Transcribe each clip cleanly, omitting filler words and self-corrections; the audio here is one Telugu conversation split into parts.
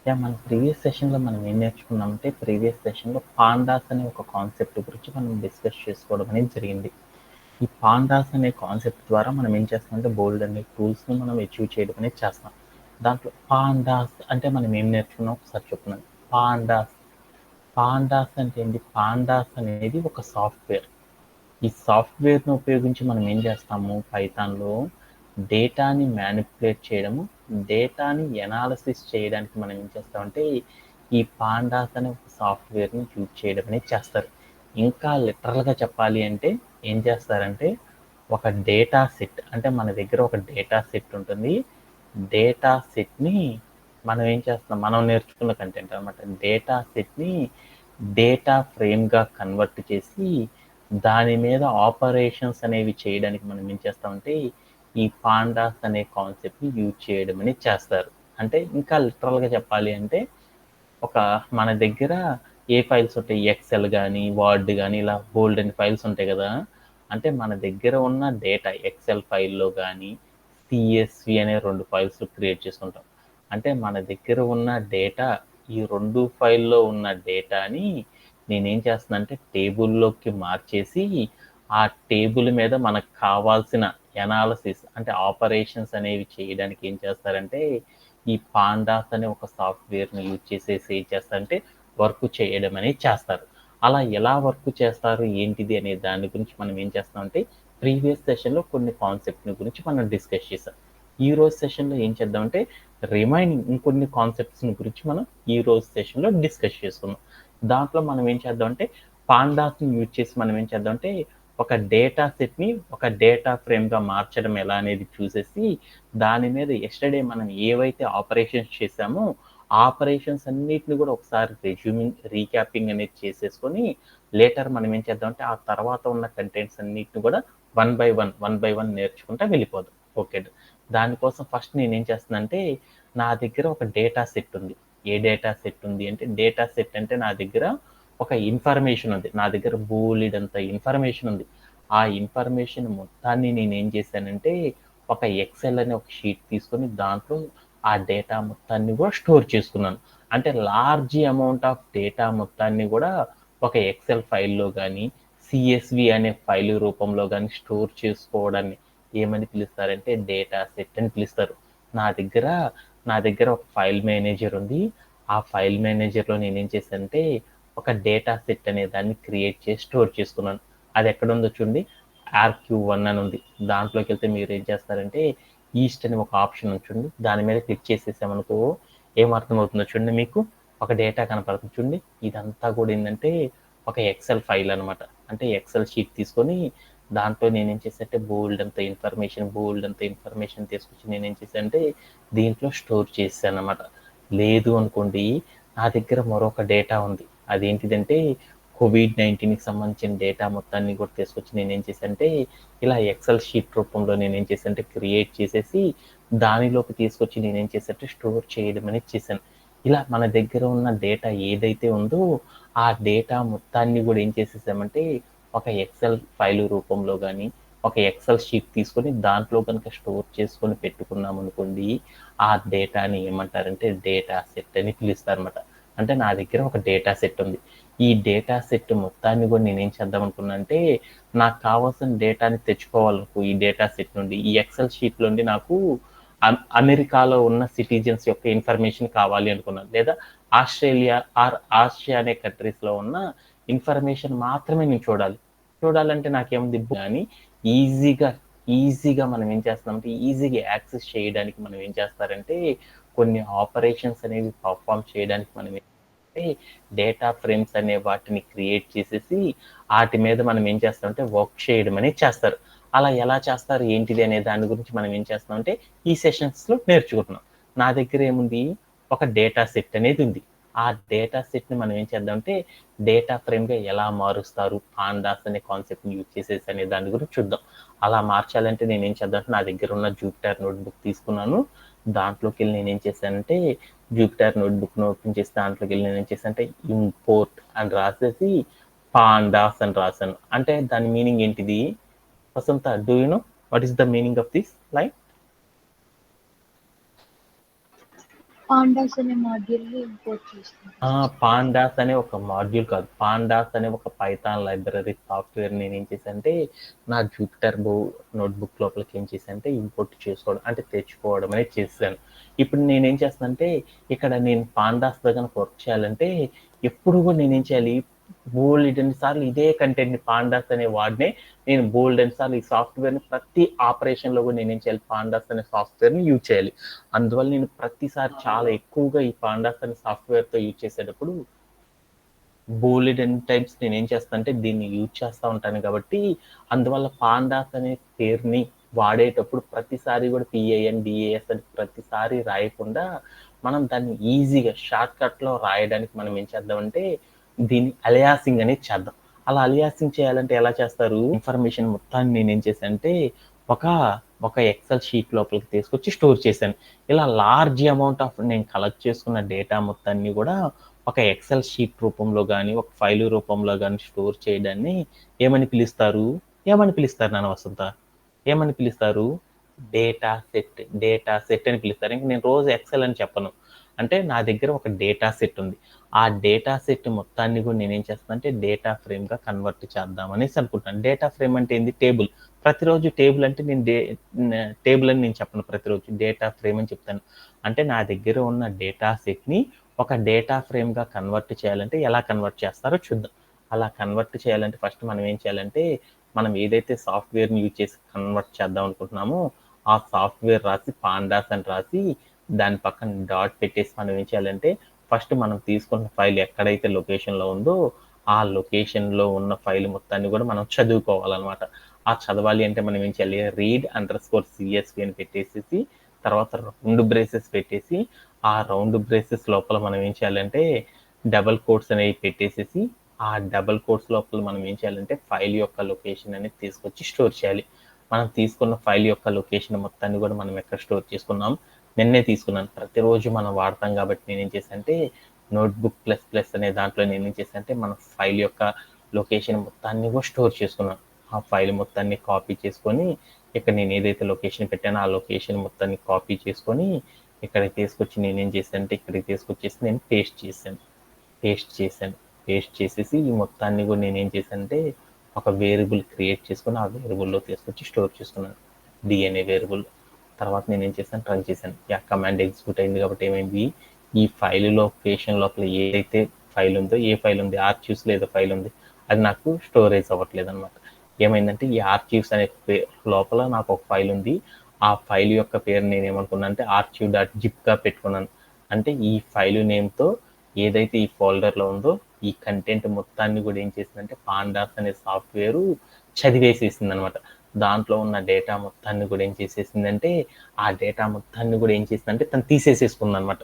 మన ప్రీవియస్ సెషన్లో మనం ఏం నేర్చుకున్నామంటే ప్రీవియస్ సెషన్లో పాండాస్ అనే ఒక కాన్సెప్ట్ గురించి మనం డిస్కస్ చేసుకోవడం అనేది జరిగింది. ఈ పాండాస్ అనే కాన్సెప్ట్ ద్వారా మనం ఏం చేస్తామంటే బోల్డ్ అనే టూల్స్ని మనం అచీవ్ చేయడం అనేది చేస్తాం. దాంట్లో పాండాస్ అంటే మనం ఏం నేర్చుకున్నాం ఒకసారి చెప్తున్నాను. పాండాస్ అంటే ఏంటి? పాండాస్ అనేది ఒక సాఫ్ట్వేర్. ఈ సాఫ్ట్వేర్ను ఉపయోగించి మనం ఏం చేస్తాము పైథాన్లో డేటాని మ్యానిపులేట్ చేయడము, డేటాని ఎనాలిసిస్ చేయడానికి మనం ఏం చేస్తామంటే ఈ పాండాస్ అనే ఒక సాఫ్ట్వేర్ని యూజ్ చేయడం అనేది చేస్తారు. ఇంకా లిటరల్గా చెప్పాలి అంటే ఏం చేస్తారంటే ఒక డేటా సెట్, అంటే మన దగ్గర ఒక డేటా సెట్ ఉంటుంది. డేటా సెట్ని మనం ఏం చేస్తాం, మనం నేర్చుకున్న కంటెంట్ అనమాట. డేటా సెట్ని డేటా ఫ్రేమ్గా కన్వర్ట్ చేసి దాని మీద ఆపరేషన్స్ అనేవి చేయడానికి మనం ఏం చేస్తామంటే ఈ పాండాస్ అనే కాన్సెప్ట్ని యూజ్ చేయడం అనేది చేస్తారు. అంటే ఇంకా లిటరల్గా చెప్పాలి అంటే ఒక మన దగ్గర ఏ ఫైల్స్ ఉంటాయి, ఎక్సెల్ కానీ వర్డ్ కానీ ఇలా బోల్డ్ అని ఫైల్స్ ఉంటాయి కదా. అంటే మన దగ్గర ఉన్న డేటా ఎక్సెల్ ఫైల్లో కానీ సిఎస్వి అనే 2 ఫైల్స్ క్రియేట్ చేసుకుంటాం. అంటే మన దగ్గర ఉన్న డేటా, ఈ 2 ఫైల్లో ఉన్న డేటాని నేనేం చేస్తున్నానంటే టేబుల్లోకి మార్చేసి ఆ టేబుల్ మీద మనకు కావాల్సిన ఎనాలసిస్ అంటే ఆపరేషన్స్ అనేవి చేయడానికి ఏం చేస్తారంటే ఈ పాండాస్ అనే ఒక సాఫ్ట్వేర్ని యూజ్ చేసేసి ఏం చేస్తారంటే వర్క్ చేయడం అనేది చేస్తారు. అలా ఎలా వర్క్ చేస్తారు ఏంటిది అనే దాని గురించి మనం ఏం చేస్తామంటే ప్రీవియస్ సెషన్లో కొన్ని కాన్సెప్ట్ని గురించి మనం డిస్కస్ చేసాం. ఈ రోజు సెషన్లో ఏం చేద్దామంటే రిమైనింగ్ ఇంకొన్ని కాన్సెప్ట్స్ని గురించి మనం ఈ రోజు సెషన్లో డిస్కస్ చేసుకుందాం. దాంట్లో మనం ఏం చేద్దామంటే పాండాస్ని యూజ్ చేసి మనం ఏం చేద్దామంటే ఒక డేటా సెట్ని ఒక డేటా ఫ్రేమ్గా మార్చడం ఎలా అనేది చూసేసి దాని మీద ఎస్టర్డే మనం ఏవైతే ఆపరేషన్స్ చేసామో ఆపరేషన్స్ అన్నిటిని కూడా ఒకసారి రీక్యాపింగ్ అనేది చేసేసుకొని లేటర్ మనం ఏం చేద్దామంటే ఆ తర్వాత ఉన్న కంటెంట్స్ అన్నిటిని కూడా వన్ బై వన్ నేర్చుకుంటా వెళ్ళిపోదాం. ఓకే, దానికోసం ఫస్ట్ నేను ఏం చేస్తున్నానంటే నా దగ్గర ఒక డేటా సెట్ ఉంది. ఏ డేటా సెట్ ఉంది అంటే డేటా సెట్ అంటే నా దగ్గర ఒక ఇన్ఫర్మేషన్ ఉంది. నా దగ్గర బోలెడంత ఇన్ఫర్మేషన్ ఉంది. ఆ ఇన్ఫర్మేషన్ మొత్తాన్ని నేను ఏం చేశానంటే ఒక ఎక్సెల్ అనే ఒక షీట్ తీసుకొని దాంట్లో ఆ డేటా మొత్తాన్ని కూడా స్టోర్ చేసుకున్నాను. అంటే లార్జ్ అమౌంట్ ఆఫ్ డేటా మొత్తాన్ని కూడా ఒక ఎక్సెల్ ఫైల్లో కానీ సిఎస్వి అనే ఫైల్ రూపంలో కానీ స్టోర్ చేసుకోవడాన్ని ఏమని పిలుస్తారంటే డేటా సెట్ అని పిలుస్తారు. నా దగ్గర ఒక ఫైల్ మేనేజర్ ఉంది. ఆ ఫైల్ మేనేజర్లో నేనేం చేశానంటే ఒక డేటా సెట్ అనే దాన్ని క్రియేట్ చేసి స్టోర్ చేసుకున్నాను. అది ఎక్కడ ఉందో చూడండి, RQ1 అని ఉంది. దాంట్లోకి వెళ్తే మీరు ఏం చేస్తారంటే ఈస్ట్ అని ఒక ఆప్షన్ ఉంటుంది. దాని మీద క్లిక్ చేసేసామనుకో ఏం అర్థమవుతుందో చూడండి, మీకు ఒక డేటా కనపడుతుంది చూడండి. ఇదంతా కూడా ఏంటంటే ఒక ఎక్సెల్ ఫైల్ అనమాట. అంటే ఎక్సెల్ షీట్ తీసుకొని దాంట్లో నేనేం చేశానంటే బోల్డ్ అంత ఇన్ఫర్మేషన్ తీసుకొచ్చి నేనేం చేశానంటే దీంట్లో స్టోర్ చేశాను అనమాట. లేదు అనుకోండి, నా దగ్గర మరొక డేటా ఉంది. అదేంటిదంటే COVID-19కి సంబంధించిన డేటా మొత్తాన్ని కూడా తీసుకొచ్చి నేనేం చేశానంటే ఇలా ఎక్సెల్ షీట్ రూపంలో నేనేం చేశానంటే క్రియేట్ చేసేసి దానిలోకి తీసుకొచ్చి నేనేం చేశానంటే స్టోర్ చేయడం అనేది చేశాను. ఇలా మన దగ్గర ఉన్న డేటా ఏదైతే ఉందో ఆ డేటా మొత్తాన్ని కూడా ఏం చేసేసామంటే ఒక ఎక్సెల్ ఫైల్ రూపంలో కానీ ఒక ఎక్సెల్ షీట్ తీసుకొని దాంట్లో కనుక స్టోర్ చేసుకొని పెట్టుకున్నాం అనుకోండి, ఆ డేటాని ఏమంటారంటే డేటా సెట్ అని పిలుస్తారన్నమాట. అంటే నా దగ్గర ఒక డేటా సెట్ ఉంది. ఈ డేటా సెట్ మొత్తాన్ని కూడా నేనేం చేద్దాం అనుకున్నా అంటే నాకు కావాల్సిన డేటాని తెచ్చుకోవాలనుకో ఈ డేటా సెట్ నుండి ఈ ఎక్సెల్ షీట్ నుండి నాకు అమెరికాలో ఉన్న సిటిజన్స్ యొక్క ఇన్ఫర్మేషన్ కావాలి అనుకున్నాను, లేదా ఆస్ట్రేలియా ఆసియా అనే కంట్రీస్లో ఉన్న ఇన్ఫర్మేషన్ మాత్రమే నేను చూడాలంటే నాకేముంది కానీ ఈజీగా మనం ఏం చేస్తామంటే ఈజీగా యాక్సెస్ చేయడానికి మనం ఏం చేస్తారంటే కొన్ని ఆపరేషన్స్ అనేవి పర్ఫామ్ చేయడానికి మనం డేటా ఫ్రేమ్స్ అనే వాటిని క్రియేట్ చేసేసి వాటి మీద మనం ఏం చేస్తామంటే వర్క్ చేయడం అనేది చేస్తారు. అలా ఎలా చేస్తారు ఏంటిది అనే దాని గురించి మనం ఏం చేస్తామంటే ఈ సెషన్స్లో నేర్చుకుంటున్నాం. నా దగ్గర ఏముంది, ఒక డేటా సెట్ అనేది ఉంది. ఆ డేటా సెట్ని మనం ఏం చేద్దామంటే డేటా ఫ్రేమ్గా ఎలా మారుస్తారు పాండాస్ అనే కాన్సెప్ట్ని యూజ్ చేసేసి అనే దాని గురించి చూద్దాం. అలా మార్చాలంటే నేను ఏం చేద్దామంటే నా దగ్గర ఉన్న జూపిటర్ నోట్బుక్ తీసుకున్నాను. దాంట్లోకి వెళ్ళి నేనేం చేశానంటే జూపిటర్ నోట్బుక్ను ఓపెన్ చేసి దాంట్లోకి వెళ్ళి నేనేం చేశానంటే ఇంపోర్ట్ అని రాసేసి పాండాస్ అని రాశాను. అంటే దాని మీనింగ్ ఏంటిది Vasanta, do you know what is the meaning of this line? Pandas అనే మాడ్యూల్ని ఇంపోర్ట్ చేస్తున్నాను. పాండాస్ అనే ఒక మాడ్యూల్ కాదు, పాండాస్ అనే ఒక పైథాన్ లైబ్రరీ సాఫ్ట్వేర్ నేను ఏం చేశానంటే నా జూపిటర్ నోట్బుక్ లోపలికి ఏం చేశానంటే ఇంపోర్ట్ చేసుకోవడం అంటే తెచ్చుకోవడం అనేది చేశాను. ఇప్పుడు నేనేం చేస్తానంటే ఇక్కడ నేను పాండాస్ దగ్గర వర్క్ చేయాలంటే ఎప్పుడు కూడా నేనేం చేయాలి, బోల్డ్ ఎన్ని సార్లు ఇదే కంటెంట్ ని పాండాస్ అనే వాడినే నేను బోల్డ్ ఎన్ని సార్లు ఈ సాఫ్ట్వేర్ ని ప్రతి ఆపరేషన్ లో కూడా నేనేం చేయాలి, పాండాస్ అనే సాఫ్ట్వేర్ ని యూజ్ చేయాలి. అందువల్ల నేను ప్రతిసారి చాలా ఎక్కువగా ఈ పాండాస్ అనే సాఫ్ట్వేర్ తో యూజ్ చేసేటప్పుడు బోల్డ్ ఎన్ని టైమ్స్ నేను ఏం చేస్తానంటే దీన్ని యూజ్ చేస్తూ ఉంటాను. కాబట్టి అందువల్ల పాండాస్ అనే పేరుని వాడేటప్పుడు ప్రతిసారి కూడా పిఐఎన్ డిఏఎస్ అని ప్రతిసారి రాయకుండా మనం దాన్ని ఈజీగా షార్ట్ కట్ లో రాయడానికి మనం ఏం చేద్దామంటే దీన్ని అలియాసింగ్ అనేది చేద్దాం. అలా అలియాసింగ్ చేయాలంటే ఎలా చేస్తారు, ఇన్ఫర్మేషన్ మొత్తాన్ని నేను ఏం చేశానంటే ఒక ఎక్సెల్ షీట్ లోపలికి తీసుకొచ్చి స్టోర్ చేశాను. ఇలా లార్జ్ అమౌంట్ ఆఫ్ నేను కలెక్ట్ చేసుకున్న డేటా మొత్తాన్ని కూడా ఒక ఎక్సెల్ షీట్ రూపంలో కానీ ఒక ఫైల్ రూపంలో కానీ స్టోర్ చేయడాన్ని ఏమని పిలుస్తారు నాన్న వసంత? ఏమని పిలుస్తారు? డేటా సెట్ అని పిలుస్తారు. ఇంక నేను రోజు ఎక్సెల్ అని చెప్పను. అంటే నా దగ్గర ఒక డేటా సెట్ ఉంది. ఆ డేటా సెట్ మొత్తాన్ని కూడా నేనేం చేస్తానంటే డేటా ఫ్రేమ్ గా కన్వర్ట్ చేద్దాం అనేసి అనుకుంటాను. డేటా ఫ్రేమ్ అంటే ఏంది? టేబుల్. ప్రతిరోజు టేబుల్ అంటే నేను టేబుల్ అని నేను చెప్పను, ప్రతిరోజు డేటా ఫ్రేమ్ అని చెప్తాను. అంటే నా దగ్గర ఉన్న డేటా సెట్ ని ఒక డేటా ఫ్రేమ్ గా కన్వర్ట్ చేయాలంటే ఎలా కన్వర్ట్ చేస్తారో చూద్దాం. అలా కన్వర్ట్ చేయాలంటే ఫస్ట్ మనం ఏం చేయాలంటే మనం ఏదైతే సాఫ్ట్వేర్ ని యూజ్ చేసి కన్వర్ట్ చేద్దాం అనుకుంటున్నామో ఆ సాఫ్ట్వేర్ రాసి పాండాస్ అని రాసి దాని పక్కన డాట్ పెట్టేసి మనం ఏం చేయాలంటే ఫస్ట్ మనం తీసుకున్న ఫైల్ ఎక్కడైతే లొకేషన్ లో ఉందో ఆ లొకేషన్ లో ఉన్న ఫైల్ మొత్తాన్ని కూడా మనం చదువుకోవాలన్నమాట. ఆ చదవాలి అంటే మనం ఏం చేయాలి, read_csv అని పెట్టేసి తర్వాత 2 బ్రేసెస్ పెట్టేసి ఆ 2 బ్రేసెస్ లోపల మనం ఏం చేయాలంటే డబల్ కోట్స్ అనేవి పెట్టేసేసి ఆ డబల్ కోట్స్ లోపల మనం ఏం చేయాలంటే ఫైల్ యొక్క లొకేషన్ అనేది తీసుకొచ్చి స్టోర్ చేయాలి. మనం తీసుకున్న ఫైల్ యొక్క లొకేషన్ మొత్తాన్ని కూడా మనం ఎక్కడ స్టోర్ చేసుకున్నాం, నిన్నే తీసుకున్నాను. ప్రతిరోజు మనం వాడతాం కాబట్టి నేనేం చేశానంటే నోట్బుక్ ప్లస్ అనే దాంట్లో నేనేం చేశానంటే మన ఫైల్ యొక్క లొకేషన్ మొత్తాన్ని కూడా స్టోర్ చేసుకున్నాను. ఆ ఫైల్ మొత్తాన్ని కాపీ చేసుకొని ఇక్కడ నేను ఏదైతే లొకేషన్ పెట్టానో ఆ లొకేషన్ మొత్తాన్ని కాపీ చేసుకొని ఇక్కడికి తీసుకొచ్చి నేనేం చేశానంటే ఇక్కడికి తీసుకొచ్చేసి నేను పేస్ట్ చేసేసి ఈ మొత్తాన్ని కూడా నేనేం చేశానంటే ఒక వేరియబుల్ క్రియేట్ చేసుకొని ఆ వేరియబుల్లో తీసుకొచ్చి స్టోర్ చేసుకున్నాను, డిఎన్ఏ వేరియబుల్. తర్వాత నేను ఏం చేశాను, రన్ చేశాను. కమాండ్ ఎగ్జిక్యూట్ అయింది కాబట్టి ఏమైంది, ఈ ఫైల్ లొకేషన్ లోపల ఏదైతే ఫైల్ ఉందో, ఏ ఫైల్ ఉంది, ఆర్చివ్స్ లేదా ఫైల్ ఉంది, అది నాకు స్టోరేజ్ అవ్వట్లేదు అనమాట. ఏమైందంటే ఈ ఆర్చివ్స్ అనే లోపల నాకు ఒక ఫైల్ ఉంది. ఆ ఫైల్ యొక్క పేరు నేను ఏమనుకున్నాను అంటే archive.zip గా పెట్టుకున్నాను. అంటే ఈ ఫైల్ నేమ్తో ఏదైతే ఈ ఫోల్డర్లో ఉందో ఈ కంటెంట్ మొత్తాన్ని కూడా ఏం చేసిందంటే పాండాస్ అనే సాఫ్ట్వేర్ చదివేసేసింది అనమాట. దాంట్లో ఉన్న డేటా మొత్తాన్ని కూడా ఏం చేసేసిందంటే ఆ డేటా మొత్తాన్ని కూడా ఏం చేసిందంటే తను తీసేసుకుంది అనమాట.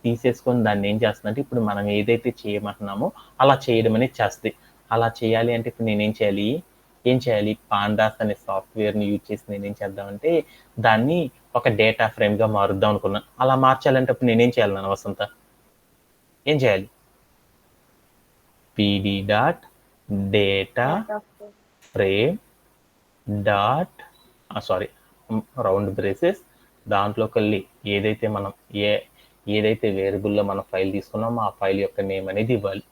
తీసేసుకొని దాన్ని ఏం చేస్తుందంటే ఇప్పుడు మనం ఏదైతే చేయమంటున్నామో అలా చేయడం అనేది చేస్తుంది. అలా చేయాలి అంటే ఇప్పుడు నేనేం చేయాలి, పాండాస్ అనే సాఫ్ట్వేర్ని యూజ్ చేసి నేనేం చేద్దామంటే దాన్ని ఒక డేటా ఫ్రేమ్గా మారుద్దాం అనుకున్నాను. అలా మార్చాలంటే అప్పుడు నేనేం చేయాలి నాన్న వసంత? ఏం చేయాలి? pd.data_frame రౌండ్ బ్రేసెస్ దాంట్లోకి వెళ్ళి ఏదైతే వేరియబుల్లో మనం ఫైల్ తీసుకున్నామో ఆ ఫైల్ యొక్క నేమ్ అనేది ఇవ్వాలి.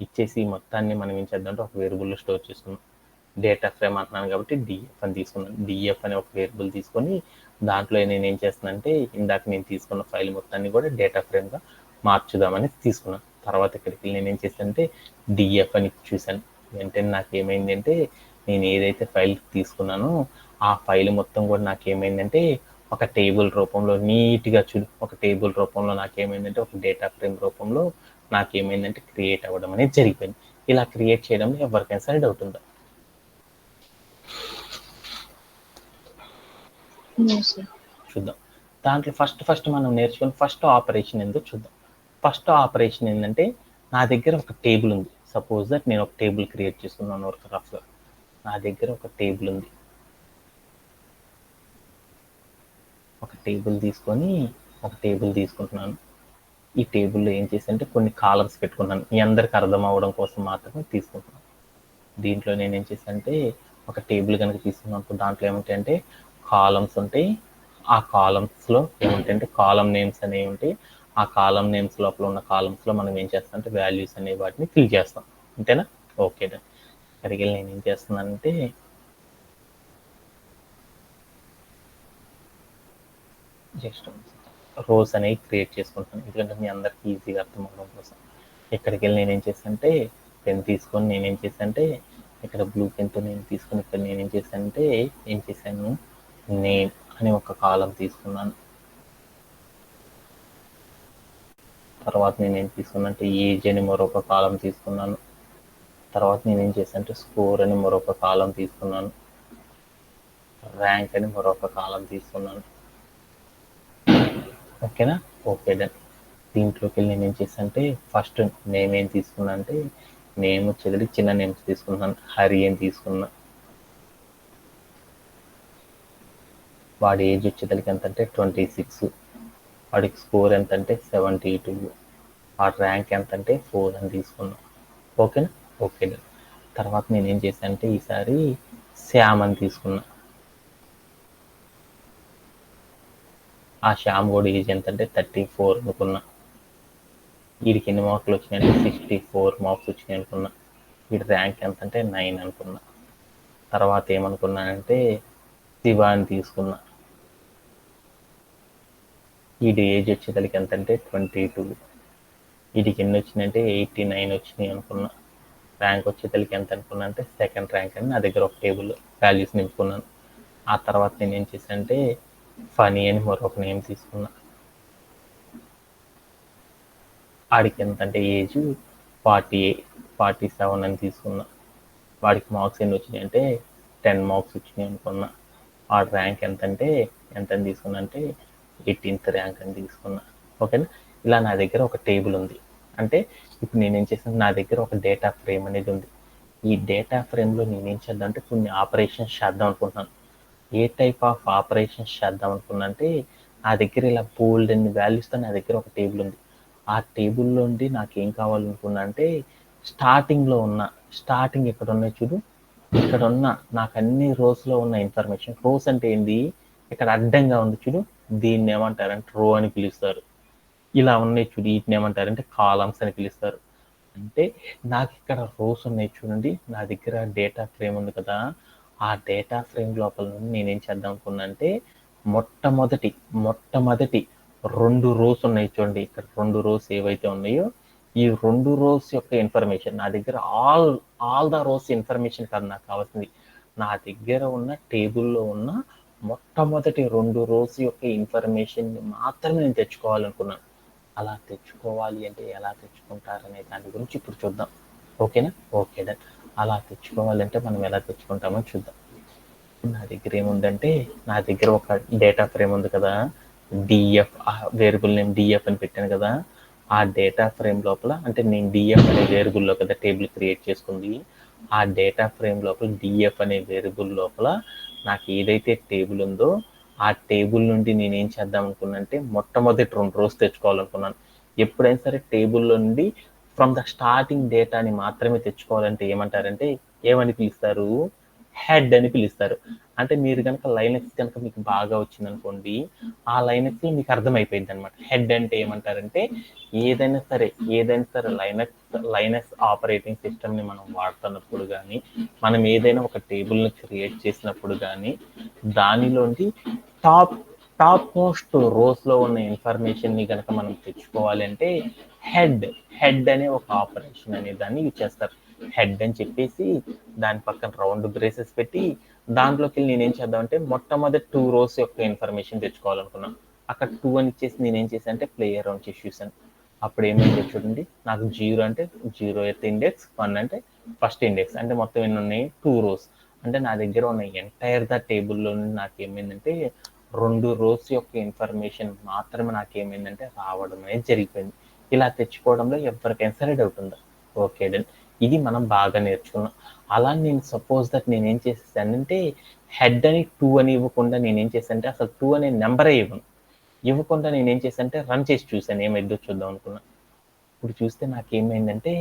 ఇచ్చేసి మొత్తాన్ని మనం ఏం చేద్దామంటే ఒక వేరియబుల్లో స్టోర్ చేసుకున్నాం. డేటా ఫ్రేమ్ అంటున్నాను కాబట్టి డిఎఫ్ అని తీసుకున్నాను. డిఎఫ్ అనే ఒక వేరియబుల్ తీసుకొని దాంట్లో నేను ఏం చేస్తున్నానంటే ఇందాక నేను తీసుకున్న ఫైల్ మొత్తాన్ని కూడా డేటా ఫ్రేమ్గా మార్చుదామని తీసుకున్నాను. తర్వాత ఇక్కడికి నేను ఏం చేశానంటే డిఎఫ్ అని చూశాను. వెంటనే నాకు ఏమైంది అంటే నేను ఏదైతే ఫైల్ తీసుకున్నానో ఆ ఫైల్ మొత్తం కూడా నాకు ఏమైందంటే ఒక టేబుల్ రూపంలో నీట్గా ఒక టేబుల్ రూపంలో నాకేమైందంటే ఒక డేటా ఫ్రేమ్ రూపంలో నాకేమైందంటే క్రియేట్ అవ్వడం అనేది జరిగిపోయింది. ఇలా క్రియేట్ చేయడంలో ఎవరికైనా సరే డౌట్ ఉందా? చూద్దాం. దాంట్లో ఫస్ట్ మనం నేర్చుకుని ఫస్ట్ ఆపరేషన్ ఏందో చూద్దాం. ఫస్ట్ ఆపరేషన్ ఏంటంటే నా దగ్గర ఒక టేబుల్ ఉంది. సపోజ్ దట్ నేను ఒక టేబుల్ క్రియేట్ చేసుకున్నాను రఫ్గా. నా దగ్గర ఒక టేబుల్ ఉంది. ఒక టేబుల్ తీసుకుంటున్నాను. ఈ టేబుల్లో ఏం చేశానంటే కొన్ని కాలమ్స్ పెట్టుకున్నాను. మీ అందరికి అర్థం అవ్వడం కోసం మాత్రమే తీసుకుంటున్నాను. దీంట్లో నేను ఏం చేశానంటే ఒక టేబుల్ కనుక తీసుకున్నప్పుడు దాంట్లో ఏముంటాయంటే కాలమ్స్ ఉంటాయి. ఆ కాలమ్స్లో ఏముంటాయంటే కాలమ్ నేమ్స్ అనేవి ఉంటాయి. ఆ కాలం నేమ్స్ లోపల ఉన్న కాలమ్స్లో మనం ఏం చేస్తాం అంటే వాల్యూస్ అనే వాటిని ఫిల్ చేస్తాం. అంతేనా? ఓకే. అక్కడికి వెళ్ళి నేను ఏం చేస్తున్నానంటే జస్ట్ రోస్ అనేవి క్రియేట్ చేసుకుంటాను, ఎందుకంటే మీ అందరికీ ఈజీగా అర్థం అవ్వడం కోసం. ఇక్కడికి వెళ్ళి నేనేం చేశానంటే పెన్ తీసుకొని నేనేం చేశానంటే ఇక్కడ బ్లూ పెన్తో నేను తీసుకుని ఇక్కడ నేనేం చేశానంటే ఏం చేశాను, నేమ్ అని ఒక కాలం తీసుకున్నాను. తర్వాత నేనేం తీసుకున్నానంటే ఏజ్ అని మరొక కాలం తీసుకున్నాను. తర్వాత నేనేం చేశానంటే స్కోర్ అని మరొక కాలం తీసుకున్నాను. ర్యాంక్ అని మరొక కాలం తీసుకున్నాను. ఓకేనా? Okay done. దీంట్లోకి వెళ్ళి నేను ఏం చేశానంటే ఫస్ట్ నేమ్ ఏం తీసుకున్నా అంటే నేమ్ వచ్చేది చిన్న నేమ్స్ తీసుకున్నాను. హరి అని తీసుకున్నా. వాడి ఏజ్ వచ్చేసరికి ఎంత అంటే 26. వాడికి స్కోర్ ఎంత అంటే 72. వాడి ర్యాంక్ ఎంత అంటే 4 అని తీసుకున్నా. ఓకేనా? Okay done. తర్వాత నేనేం చేశానంటే ఈసారి శ్యామ్ అని తీసుకున్నా. ఆ శ్యామ్ కూడా ఏజ్ ఎంత అంటే 34 అనుకున్నా. వీడికి ఎన్ని మార్కులు వచ్చినాయంటే 64 మార్క్స్ వచ్చినాయి అనుకున్నా. వీడి ర్యాంక్ ఎంత అంటే 9 అనుకున్నా. తర్వాత ఏమనుకున్నానంటే శివ అని తీసుకున్నా. వీడి ఏజ్ వచ్చేసరికి ఎంత అంటే 22. వీడికి ఎన్ని వచ్చినాయంటే 89 వచ్చినాయి అనుకున్నా. ర్యాంక్ వచ్చేసరికి ఎంత అనుకున్నా అంటే సెకండ్ ర్యాంక్ అని నా దగ్గర ఒక టేబుల్ వాల్యూస్ నింపుకున్నాను. ఆ తర్వాత నేను ఏం చేశానంటే ఫనీ అని మరొక నేమ్ తీసుకున్నా. వాడికి ఎంత అంటే ఏజ్ 47 అని తీసుకున్నా. వాడికి మార్క్స్ ఎన్ని వచ్చినాయి అంటే 10 మార్క్స్ వచ్చినాయి అనుకున్నా. వాడి ర్యాంక్ ఎంత అని తీసుకున్నా అంటే 18th ర్యాంక్ అని తీసుకున్నా. ఓకేనా? ఇలా నా దగ్గర ఒక టేబుల్ ఉంది. అంటే ఇప్పుడు నేనేం చేశాను, నా దగ్గర ఒక డేటా ఫ్రేమ్ అనేది ఉంది. ఈ డేటా ఫ్రేమ్లో నేనేం చేద్దాం అంటే కొన్ని ఆపరేషన్స్ చేద్దాం అనుకుంటున్నాను. ఏ టైప్ ఆఫ్ ఆపరేషన్స్ చేద్దాం అనుకున్నా అంటే నా దగ్గర ఇలా బోల్డ్ అన్ని వాల్యూస్తో నా దగ్గర ఒక టేబుల్ ఉంది. ఆ టేబుల్లో ఉండి నాకు ఏం కావాలనుకున్నా అంటే స్టార్టింగ్ ఇక్కడ ఉన్నాయి చూడు, ఇక్కడ ఉన్న నాకు అన్ని రోస్లో ఉన్న ఇన్ఫర్మేషన్. రోస్ అంటే ఏంది, ఇక్కడ అడ్డంగా ఉంది చూడు, దీన్ని ఏమంటారంటే రో అని పిలుస్తారు. ఇలా ఉన్నాయి చూడు, వీటిని ఏమంటారంటే కాలమ్స్ అని పిలుస్తారు. అంటే నాకు ఇక్కడ రోస్ ఉన్నాయి చూడండి, నా దగ్గర డేటా ఫ్రేమ్ ఉంది కదా, ఆ డేటా ఫ్రేమ్ లోపల నుండి నేనేం చేద్దాం అనుకున్నా అంటే మొట్టమొదటి 2 రోస్ ఉన్నాయి చూడండి, ఇక్కడ 2 రోస్ ఏవైతే ఉన్నాయో ఈ 2 రోస్ యొక్క ఇన్ఫర్మేషన్ నా దగ్గర ఆల్ ద రోస్ ఇన్ఫర్మేషన్ కాదు నాకు కావాల్సింది, నా దగ్గర ఉన్న టేబుల్లో ఉన్న మొట్టమొదటి 2 రోస్ యొక్క ఇన్ఫర్మేషన్ మాత్రమే నేను తెచ్చుకోవాలనుకున్నాను. అలా తెచ్చుకోవాలి అంటే ఎలా తెచ్చుకుంటారనే దాని గురించి ఇప్పుడు చూద్దాం. ఓకేనా? Okay done. అలా తెచ్చుకోవాలంటే మనం ఎలా తెచ్చుకుంటామో చూద్దాం. నా దగ్గర ఏముందంటే నా దగ్గర ఒక డేటా ఫ్రేమ్ ఉంది కదా, డిఎఫ్ వేరియబుల్ నేమ్ డిఎఫ్ అని పెట్టాను కదా, ఆ డేటా ఫ్రేమ్ లోపల అంటే నేను డిఎఫ్ అనే వేరియబుల్లో కదా టేబుల్ క్రియేట్ చేసుకుంది, ఆ డేటా ఫ్రేమ్ లోపల డిఎఫ్ అనే వేరియబుల్ లోపల నాకు ఏదైతే టేబుల్ ఉందో ఆ టేబుల్ నుండి నేనేం చేద్దాం అనుకున్నానంటే మొట్టమొదటి 2 రోస్ తెచ్చుకోవాలనుకున్నాను. ఎప్పుడైనా సరే టేబుల్లో నుండి ఫ్రమ్ ద స్టార్టింగ్ డేటాని మాత్రమే తెచ్చుకోవాలంటే ఏమని పిలుస్తారు, హెడ్ అని పిలుస్తారు. అంటే మీరు కనుక లైనక్స్ కనుక మీకు బాగా వచ్చిందనుకోండి, ఆ లైనక్స్లో మీకు అర్థమైపోయింది అనమాట. హెడ్ అంటే ఏమంటారంటే ఏదైనా సరే లైనక్స్ ఆపరేటింగ్ సిస్టమ్ని మనం వాడుతున్నప్పుడు కానీ, మనం ఏదైనా ఒక టేబుల్ని క్రియేట్ చేసినప్పుడు కానీ దానిలోండి టాప్ మోస్ట్ రోస్లో ఉన్న ఇన్ఫర్మేషన్ని కనుక మనం తెచ్చుకోవాలి అంటే హెడ్ అనే ఒక ఆపరేషన్ అనే దాన్ని యూజ్ చేస్తారు. హెడ్ అని చెప్పేసి దాని పక్కన రౌండ్ బ్రేసెస్ పెట్టి దాంట్లోకి వెళ్ళి నేనేం చేద్దామంటే మొట్టమొదటి 2 రోస్ యొక్క ఇన్ఫర్మేషన్ తెచ్చుకోవాలనుకున్నాను. అక్కడ 2 అని ఇచ్చేసి నేనేం చేశాను అంటే ప్లే అరౌండ్ చేసి చూసాను. అప్పుడు ఏమైంది చూడండి, నాకు 0 అంటే 0th ఇండెక్స్, 1 అంటే ఫస్ట్ ఇండెక్స్, అంటే మొత్తం ఎన్ని ఉన్నాయి 2 రోస్. అంటే నా దగ్గర ఉన్న ఎంటైర్ ద టేబుల్లో నాకు ఏమైందంటే 2 రోస్ యొక్క ఇన్ఫర్మేషన్ మాత్రమే నాకేమైందంటే రావడం అనేది జరిగిపోయింది. ఇలా తెచ్చుకోవడంలో ఎవరికైనా సరే డౌట్ ఉందా? Okay done. ఇది మనం బాగా నేర్చుకున్నాం. అలా నేను సపోజ్ దట్ నేనేం చేసేసానంటే హెడ్ అని 2 అని ఇవ్వకుండా నేనేం చేశానంటే అసలు 2 అనే నెంబరే ఇవ్వకుండా నేనేం చేశానంటే రన్ చేసి చూశాను ఏమైందో చూద్దాం అనుకున్నా. ఇప్పుడు చూస్తే నాకేమైందంటే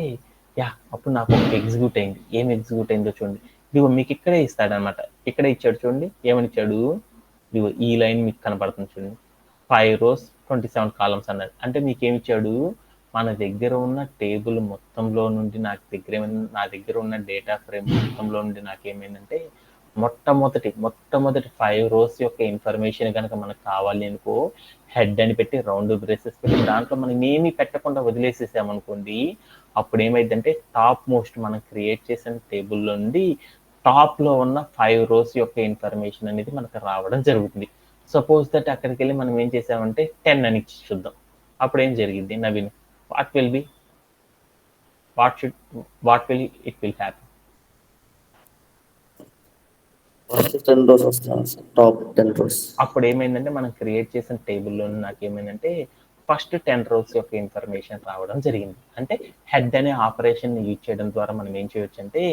అప్పుడు నాకు ఒక ఎగ్జిక్యూట్ అయింది. ఏం ఎగ్జిక్యూట్ అయిందో చూడండి. ఇదిగో మీకు ఇక్కడే ఇస్తాడనమాట. ఇక్కడే ఇచ్చాడు చూడండి. ఏమని ఇచ్చాడు, ఇదిగో ఈ లైన్ మీకు కనపడుతుంది చూడండి, 5 rows 27 కాలమ్స్ అన్నాడు. అంటే మీకేమి ఇచ్చాడు, మన దగ్గర ఉన్న టేబుల్ మొత్తంలో నుండి నా దగ్గర ఉన్న డేటా ఫ్రేమ్ మొత్తంలో నుండి నాకేమైందంటే మొట్టమొదటి 5 rows యొక్క ఇన్ఫర్మేషన్ కనుక మనకు కావాలి అనుకో, హెడ్ అని పెట్టి రౌండ్ బ్రేసెస్ పెట్టి దాంట్లో మనం ఏమీ పెట్టకుండా వదిలేసేసామనుకోండి, అప్పుడు ఏమైందంటే టాప్ మోస్ట్ మనం క్రియేట్ చేసిన టేబుల్ నుండి టాప్ లో ఉన్న 5 rows యొక్క ఇన్ఫర్మేషన్ అనేది మనకు రావడం జరుగుతుంది. సపోజ్ దట్ అక్కడికి వెళ్ళి మనం ఏం చేసామంటే 10 అని ఇచ్చి చూద్దాం. అప్పుడు ఏం జరిగింది Naveen? What will be what will it will happen? First 10 rows వస్తాయి సార్, టాప్ 10 rows. అప్పుడు ఏమైందంటే మనం క్రియేట్ చేసిన టేబుల్లో నాకేమైందంటే ఫస్ట్ 10 rows యొక్క ఇన్ఫర్మేషన్ రావడం జరిగింది. అంటే హెడ్ అనే ఆపరేషన్ యూజ్ చేయడం ద్వారా మనం ఏం చేయొచ్చు అంటే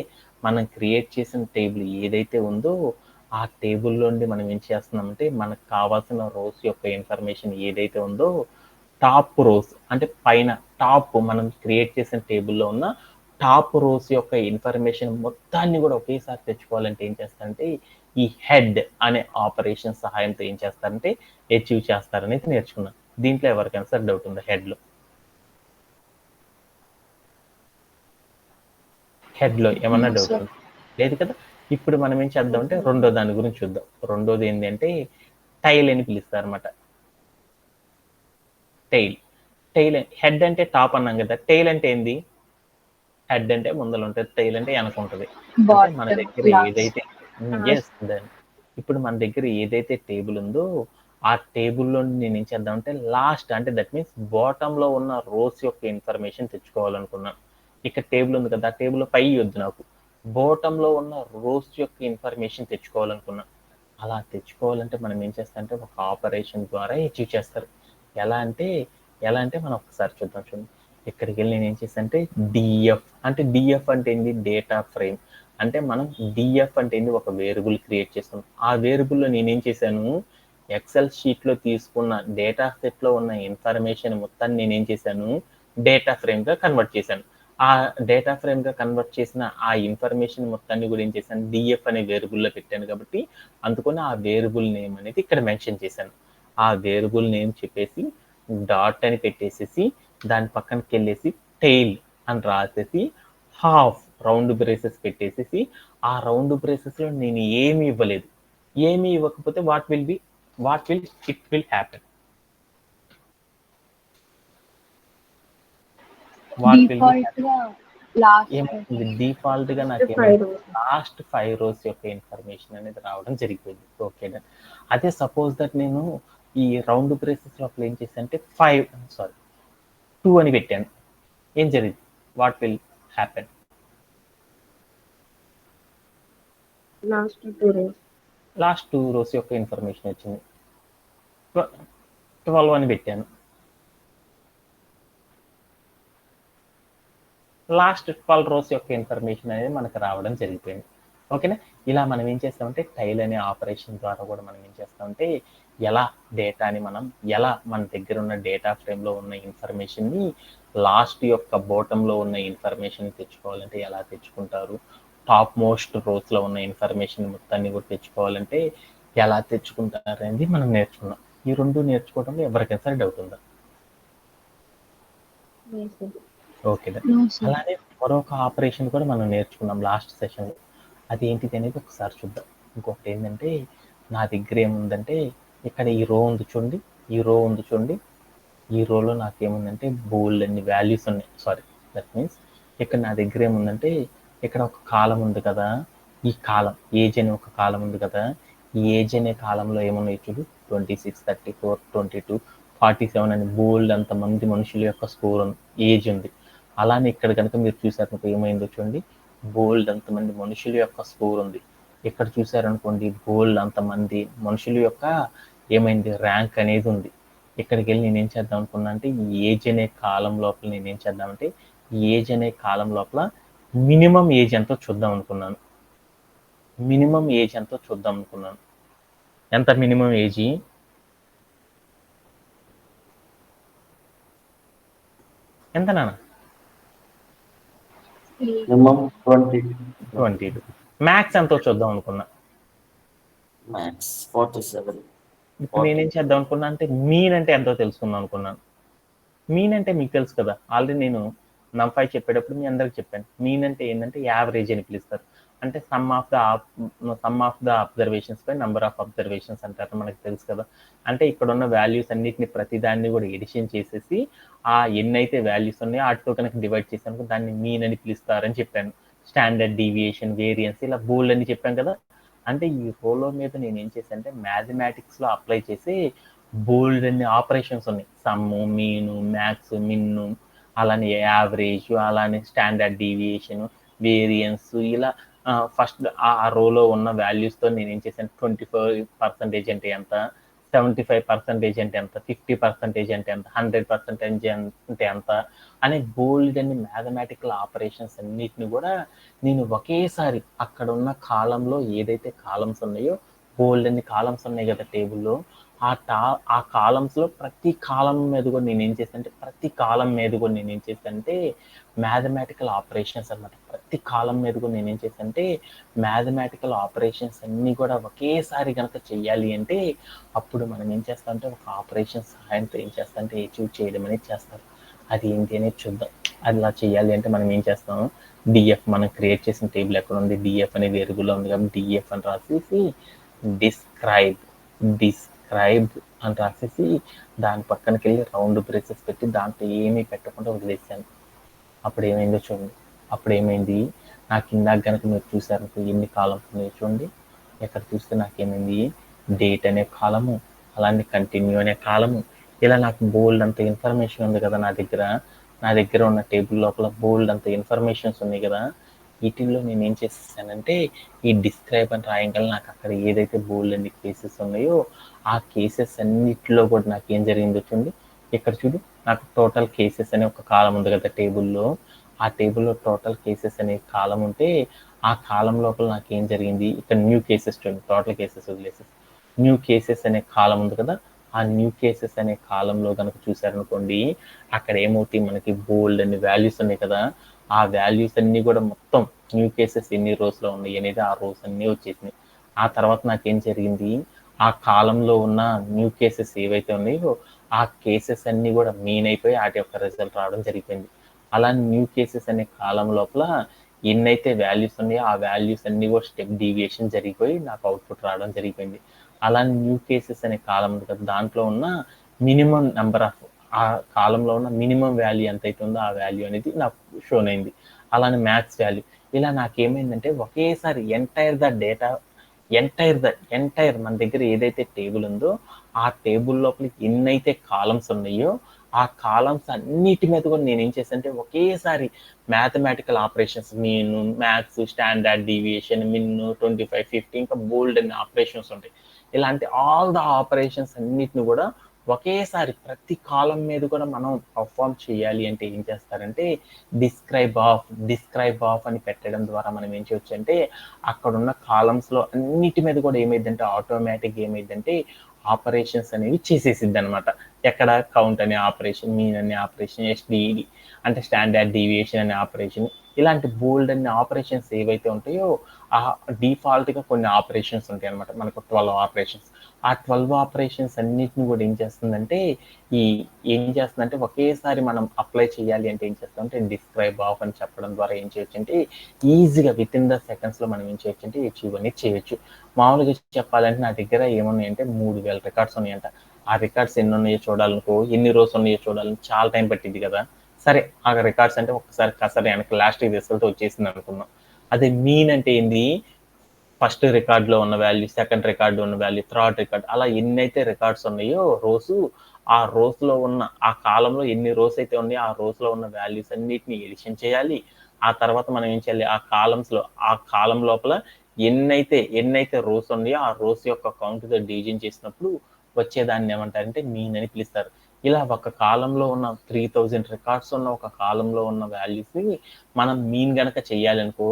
మనం క్రియేట్ చేసిన టేబుల్ ఏదైతే ఉందో ఆ టేబుల్లో నుండి మనం ఏం చేస్తున్నామంటే మనకు కావాల్సిన రోస్ యొక్క ఇన్ఫర్మేషన్ ఏదైతే ఉందో టాప్ రోస్ అంటే పైన టాప్ మనం క్రియేట్ చేసిన టేబుల్లో ఉన్న టాప్ రోస్ యొక్క ఇన్ఫర్మేషన్ మొత్తాన్ని కూడా ఒకేసారి తెచ్చుకోవాలంటే ఏం చేస్తారంటే ఈ హెడ్ అనే ఆపరేషన్ సహాయంతో ఏం చేస్తారంటే అచీవ్ చేస్తారనేది నేర్చుకున్నాం. దీంట్లో ఎవరికైనా సార్ డౌట్ ఉందా? హెడ్ లో ఏమన్నా డౌట్ ఉందా? లేదు కదా. ఇప్పుడు మనం ఏం చేద్దామంటే రెండో దాని గురించి చూద్దాం. రెండోది ఏంటంటే టైల్ అని పిలుస్తారు అనమాట. టైల్ హెడ్ అంటే టాప్ అన్నాం కదా, టైల్ అంటే ఏంది? హెడ్ అంటే ముందర ఉంటుంది, టైల్ అంటే వెనక ఉంటుంది. అంటే మన దగ్గర ఏదైతే ఇప్పుడు మన దగ్గర ఏదైతే టేబుల్ ఉందో ఆ టేబుల్లో నేను ఏం చేద్దామంటే లాస్ట్ అంటే దట్ మీన్స్ బాటమ్ లో ఉన్న రోస్ యొక్క ఇన్ఫర్మేషన్ తెచ్చుకోవాలనుకున్నాను. ఇక్కడ టేబుల్ ఉంది కదా, ఆ టేబుల్ పై వద్దు, నాకు బాటమ్ లో ఉన్న రోస్ యొక్క ఇన్ఫర్మేషన్ తెచ్చుకోవాలనుకున్నాను. అలా తెచ్చుకోవాలంటే మనం ఏం చేస్తామంటే ఒక ఆపరేషన్ ద్వారా అచీవ్ చేస్తారు. ఎలా అంటే మనం ఒకసారి చూడండి. ఇక్కడికి వెళ్ళి నేను ఏం చేస్తానంటే డిఎఫ్ అంటే ఏంది? Data frame. అంటే మనం డిఎఫ్ అంటే ఏంది? ఒక వేరియబుల్ క్రియేట్ చేస్తాం. ఆ వేరియబుల్లో నేనేం చేశాను, ఎక్సెల్ షీట్ లో తీసుకున్న డేటా సెట్ లో ఉన్న ఇన్ఫర్మేషన్ మొత్తాన్ని నేనేం చేశాను, డేటా ఫ్రేమ్ గా కన్వర్ట్ చేశాను. ఆ డేటా ఫ్రేమ్ గా కన్వర్ట్ చేసిన ఆ ఇన్ఫర్మేషన్ మొత్తాన్ని కూడా ఏం చేశాను, డిఎఫ్ అనే వేరియబుల్లో పెట్టాను. కాబట్టి అందుకని ఆ వేరియబుల్ నేమ్ అనేది ఇక్కడ మెన్షన్ చేశాను. ఆ వేరియబుల్ నేమ్ చెప్పేసి డాట్ అని పెట్టేసేసి దాని పక్కనకి వెళ్ళేసి టెయిల్ అని రాసేసి హాఫ్ రౌండ్ బ్రేసెస్ పెట్టేసేసి ఆ రౌండ్ బ్రేసెస్ లో నేను ఏమి ఇవ్వలేదు. ఏమి ఇవ్వకపోతే what will it will happen? Default గా నాకు లాస్ట్ 5 rows యొక్క ఇన్ఫర్మేషన్ అనేది రావడం జరిగిపోయింది. ఓకే, అదే సపోజ్ దట్ నేను ఈ రౌండ్ బ్రేసెస్ లోపల ఏం చేశానంటే 2 అని పెట్టాను. ఏం జరిగింది? What will happen? Last 2 rows యొక్క ఇన్ఫర్మేషన్ వచ్చింది. 12 అని పెట్టాను. లాస్ట్ 12 rows యొక్క ఇన్ఫర్మేషన్ అనేది మనకు రావడం జరిగిపోయింది. ఓకేనా. ఇలా మనం ఏం చేస్తామంటే టైల్ అనే ఆపరేషన్ ద్వారా కూడా మనం ఏం చేస్తామంటే ఎలా డేటాని ఎలా మన దగ్గర ఉన్న డేటా ఫ్రేమ్ లో ఉన్న ఇన్ఫర్మేషన్ ని లాస్ట్ యొక్క బాటమ్ లో ఉన్న ఇన్ఫర్మేషన్ తెచ్చుకోవాలంటే ఎలా తెచ్చుకుంటారు, టాప్ మోస్ట్ రోస్ లో ఉన్న ఇన్ఫర్మేషన్ మొత్తాన్ని కూడా తెచ్చుకోవాలంటే ఎలా తెచ్చుకుంటారు అనేది మనం నేర్చుకున్నాం. ఈ రెండు నేర్చుకోవడంలో ఎవరికైనా సరే డౌట్ ఉందా? ఓకే. అలానే మరొక ఆపరేషన్ కూడా మనం నేర్చుకున్నాం లాస్ట్ సెషన్ లో. అది ఏంటిది అనేది ఒకసారి చూద్దాం. ఇంకొకటి ఏంటంటే నా దగ్గర ఏముందంటే ఇక్కడ ఈ రో ఉంది చూడండి. ఈ రోలో నాకేముందంటే బోల్డ్ అన్ని వాల్యూస్ ఉన్నాయి. సారీ, దట్ మీన్స్ ఇక్కడ నా దగ్గర ఏముందంటే ఇక్కడ ఒక కాలం ఉంది కదా, ఈ కాలం ఏజ్ అనే ఒక కాలం ఉంది కదా, ఈ ఏజ్ అనే కాలంలో ఏమున్నాయి చూడు, 26, 34, 22, 47 అని బోల్డ్ అంతమంది మనుషుల యొక్క స్కోర్ ఏజ్ ఉంది. అలానే ఇక్కడ కనుక మీరు చూసారు ఏమైందో చూడండి, బోల్డ్ అంతమంది మనుషుల యొక్క స్కోర్ ఉంది. ఇక్కడ చూసారనుకోండి బోల్డ్ అంతమంది మనుషుల యొక్క ఏమైంది ర్యాంక్ అనేది ఉంది. ఇక్కడికి వెళ్ళి నేనేం చేద్దాం అనుకున్నా అంటే ఈ ఏజ్ అనే కాలం లోపల నేనేం చేద్దామంటే ఈ ఏజ్ అనే కాలం లోపల మినిమం ఏజ్ ఎంతో చూద్దాం అనుకున్నాను. ఎంత మినిమం ఏజ్? ఎంత నాన్న? 22. మ్యాక్స్ ఎంతో చూద్దాం అనుకున్నా. మ్యాక్స్ 47. ఇప్పుడు నేనేం చేద్దాం అనుకున్నా అంటే మీన్ అంటే ఎంతో తెలుసుకుందాం అనుకున్నాను. మీన్ అంటే మీకు తెలుసు కదా, ఆల్రెడీ నేను NumPy చెప్పేటప్పుడు మీ అందరికి చెప్పాను. మీన్ అంటే ఏంటంటే యావరేజ్ అని పిలుస్తారు. అంటే some of the observations by number of observations అంటారు, మనకు తెలుసు కదా. అంటే ఇక్కడ ఉన్న వాల్యూస్ అన్నిటిని ప్రతిదాన్ని కూడా ఎడిషన్ చేసేసి ఆ ఎన్నైతే వాల్యూస్ ఉన్నాయో వాటితో కనుక డివైడ్ చేసాను దాన్ని మీన్ అని పిలుస్తారని చెప్పాను. స్టాండర్డ్ డీవియేషన్, వేరియన్స్, ఇలా బోల్డ్ అని చెప్పాను కదా. అంటే ఈ రోలో మీద నేను ఏం చేశాను అంటే మ్యాథమెటిక్స్లో అప్లై చేసి బోల్డ్ అన్ని ఆపరేషన్స్ ఉన్నాయి. సమ్ము, మీను, మ్యాక్స్, మిన్ను, అలానే యావరేజ్, అలానే స్టాండర్డ్ డీవియేషన్, వేరియన్స్, ఇలా ఫస్ట్ ఆ రోలో ఉన్న వాల్యూస్తో నేను ఏం చేశాను, 24% అంటే ఎంత, 75% అంటే ఎంత, 50% అంటే ఎంత, 100% అంటే ఎంత అనే బోల్డ్ అని మ్యాథమెటికల్ ఆపరేషన్స్ అన్నిటిని కూడా నేను ఒకేసారి అక్కడ ఉన్న కాలంలో ఏదైతే కాలమ్స్ ఉన్నాయో, బోల్డ్ అన్ని కాలమ్స్ ఉన్నాయి కదా టేబుల్లో, ఆ కాలమ్స్లో ప్రతి కాలం మీద కూడా నేను ఏం చేస్తానంటే మ్యాథమెటికల్ ఆపరేషన్స్ అనమాట. ప్రతి కాలం మీద కూడా నేను ఏం చేస్తానంటే మ్యాథమెటికల్ ఆపరేషన్స్ అన్నీ కూడా ఒకేసారి కనుక చెయ్యాలి అంటే అప్పుడు మనం ఏం చేస్తామంటే ఒక ఆపరేషన్ సహాయంతో ఏం చేస్తామంటే అచీవ్ చేయడం అనేది చేస్తారు. అది ఏంటి అనేది చూద్దాం. అది ఇలా చేయాలి అంటే మనం ఏం చేస్తాం, డిఎఫ్ మనం క్రియేట్ చేసిన టేబుల్ ఎక్కడ ఉంది, డిఎఫ్ అనేది వేరియబుల్లో ఉంది కాబట్టి డిఎఫ్ అని రాసేసి డిస్క్రైబ్ అని రాసేసి దాని పక్కనకి వెళ్ళి రౌండ్ బ్రేసెస్ పెట్టి దాంట్లో ఏమీ పెట్టకుండా వదిలేసాను. అప్పుడు ఏమైందో చూడండి. అప్పుడు ఏమైంది, నాకు ఇందాక కనుక మీరు చూసారు ఎన్ని కాలమ్స్ ఉన్నాయో చూడండి. ఎక్కడ చూస్తే నాకేమైంది, డేట్ అనే కాలము, అలానే కంటిన్యూ అనే కాలము, ఇలా నాకు బోల్డ్ అంత ఇన్ఫర్మేషన్ ఉంది కదా నా దగ్గర ఉన్న టేబుల్ లోపల బోల్డ్ అంత ఇన్ఫర్మేషన్స్ ఉన్నాయి కదా. వీటిల్లో నేను ఏం చేసేసానంటే ఈ డిస్క్రైబ్ అని రాయగల నాకు అక్కడ ఏదైతే బోల్డ్ అన్ని కేసెస్ ఉన్నాయో ఆ కేసెస్ అన్నిటిలో కూడా నాకు ఏం జరిగిందో చూడండి. ఇక్కడ చూడు, నాకు టోటల్ కేసెస్ అనే ఒక కాలం ఉంది కదా టేబుల్లో. ఆ టేబుల్లో టోటల్ కేసెస్ అనే కాలం ఉంటే ఆ కాలం లోపల నాకు ఏం జరిగింది, ఇక్కడ న్యూ కేసెస్ చూడండి, టోటల్ కేసెస్ వదిలేసెస్ న్యూ కేసెస్ అనే కాలం ఉంది కదా. ఆ న్యూ కేసెస్ అనే కాలంలో కనుక చూసారనుకోండి, అక్కడ ఏమవుతాయి, మనకి బోల్డ్ అన్ని వాల్యూస్ ఉన్నాయి కదా. ఆ వాల్యూస్ అన్ని కూడా మొత్తం న్యూ కేసెస్ ఎన్ని రోజులో ఉన్నాయి అనేది ఆ రోజు అన్నీ వచ్చేసినాయి. ఆ తర్వాత నాకేం జరిగింది, ఆ కాలంలో ఉన్న న్యూ కేసెస్ ఏవైతే ఉన్నాయో ఆ కేసెస్ అన్ని కూడా మీన్ అయిపోయి వాటి యొక్క రిజల్ట్ రావడం జరిగిపోయింది. అలా న్యూ కేసెస్ అనే కాలం లోపల ఎన్నైతే వాల్యూస్ ఉన్నాయో ఆ వాల్యూస్ అన్ని కూడా స్టెప్ డీవియేషన్ జరిగిపోయి నాకు అవుట్పుట్ రావడం జరిగిపోయింది. అలా న్యూ కేసెస్ అనే కాలం ఉంది కదా, దాంట్లో ఉన్న మినిమం నెంబర్ ఆఫ్, ఆ కాలంలో ఉన్న మినిమం వాల్యూ ఎంతైతే ఉందో ఆ వాల్యూ అనేది నాకు షోన్ అయింది. అలానే మ్యాథ్స్ వాల్యూ. ఇలా నాకేమైందంటే ఒకేసారి ఎంటైర్ మన దగ్గర ఏదైతే టేబుల్ ఉందో ఆ టేబుల్ లోపల ఎన్నైతే కాలమ్స్ ఉన్నాయో ఆ కాలమ్స్ అన్నిటి మీద కూడా నేను ఏం చేశానంటే ఒకేసారి mathematical operations, mean, maths, standard deviation, min, 25, 50 ఇంకా బోల్డ్ అనే ఆపరేషన్స్ ఉంటాయి. ఇలాంటి ఆల్ ద ఆపరేషన్స్ అన్నిటిని కూడా ఒకేసారి ప్రతి కాలం మీద కూడా మనం పర్ఫామ్ చేయాలి అంటే ఏం చేస్తారంటే డిస్క్రైబ్ ఆఫ్ అని పెట్టడం ద్వారా మనం ఏం చేయొచ్చు అంటే అక్కడ ఉన్న కాలమ్స్లో అన్నిటి మీద కూడా ఏమైందంటే ఆటోమేటిక్గా ఏమైందంటే ఆపరేషన్స్ అనేవి చేసేసిద్ది అనమాట. ఎక్కడ కౌంట్ అనే ఆపరేషన్, మీన్ అనే ఆపరేషన్, ఎస్డిఈడి అంటే స్టాండర్డ్ డీవియేషన్ అనే ఆపరేషన్, ఇలాంటి బోల్డ్ అనే ఆపరేషన్స్ ఏవైతే ఉంటాయో ఆ డిఫాల్ట్గా కొన్ని ఆపరేషన్స్ ఉంటాయి అనమాట. మనకు 12 ఆపరేషన్స్. ఆ 12 ఆపరేషన్స్ అన్నిటిని కూడా ఏం చేస్తుందంటే ఒకేసారి మనం అప్లై చేయాలి అంటే ఏం చేస్తామంటే డిస్క్రైబ్ ఆఫ్ అని చెప్పడం ద్వారా ఏం చేయొచ్చు అంటే ఈజీగా విత్ ఇన్ ద సెకండ్స్లో మనం ఏం చేయొచ్చు అంటే అచీవ్ అనేది చేయొచ్చు. మామూలుగా చెప్పాలంటే నా దగ్గర ఏమున్నాయంటే 3000 రికార్డ్స్ ఉన్నాయంట. ఆ రికార్డ్స్ ఎన్ని ఉన్నాయో చూడాలనుకో, ఎన్ని రోజులు ఉన్నాయో చూడాలని చాలా టైం పట్టింది కదా. సరే, ఆ రికార్డ్స్ అంటే ఒకసారి కసరి వెనక లాస్ట్ రిజల్ట్ వచ్చేసింది అనుకున్నాం. అదే మీన్ అంటే ఏంది, ఫస్ట్ రికార్డులో ఉన్న వాల్యూ, సెకండ్ రికార్డు ఉన్న వాల్యూ, థర్డ్ రికార్డ్, అలా ఎన్నైతే రికార్డ్స్ ఉన్నాయో ఆ రోజులో ఉన్న ఆ కాలంలో ఎన్ని రోస్ అయితే ఉన్నాయో ఆ రోజులో ఉన్న వాల్యూస్ అన్నిటిని ఎడిషన్ చేయాలి. ఆ తర్వాత మనం ఏం చేయాలి, ఆ కాలం లోపల ఎన్నైతే రోస్ ఉన్నాయో ఆ రోస్ యొక్క కౌంట్తో డివిజన్ చేసినప్పుడు వచ్చేదాన్ని ఏమంటారంటే మీన్ అని పిలుస్తారు. ఇలా ఒక కాలంలో ఉన్న 3000 రికార్డ్స్ ఉన్న ఒక కాలంలో ఉన్న వాల్యూస్ని మనం మీన్ గనక చెయ్యాలనుకో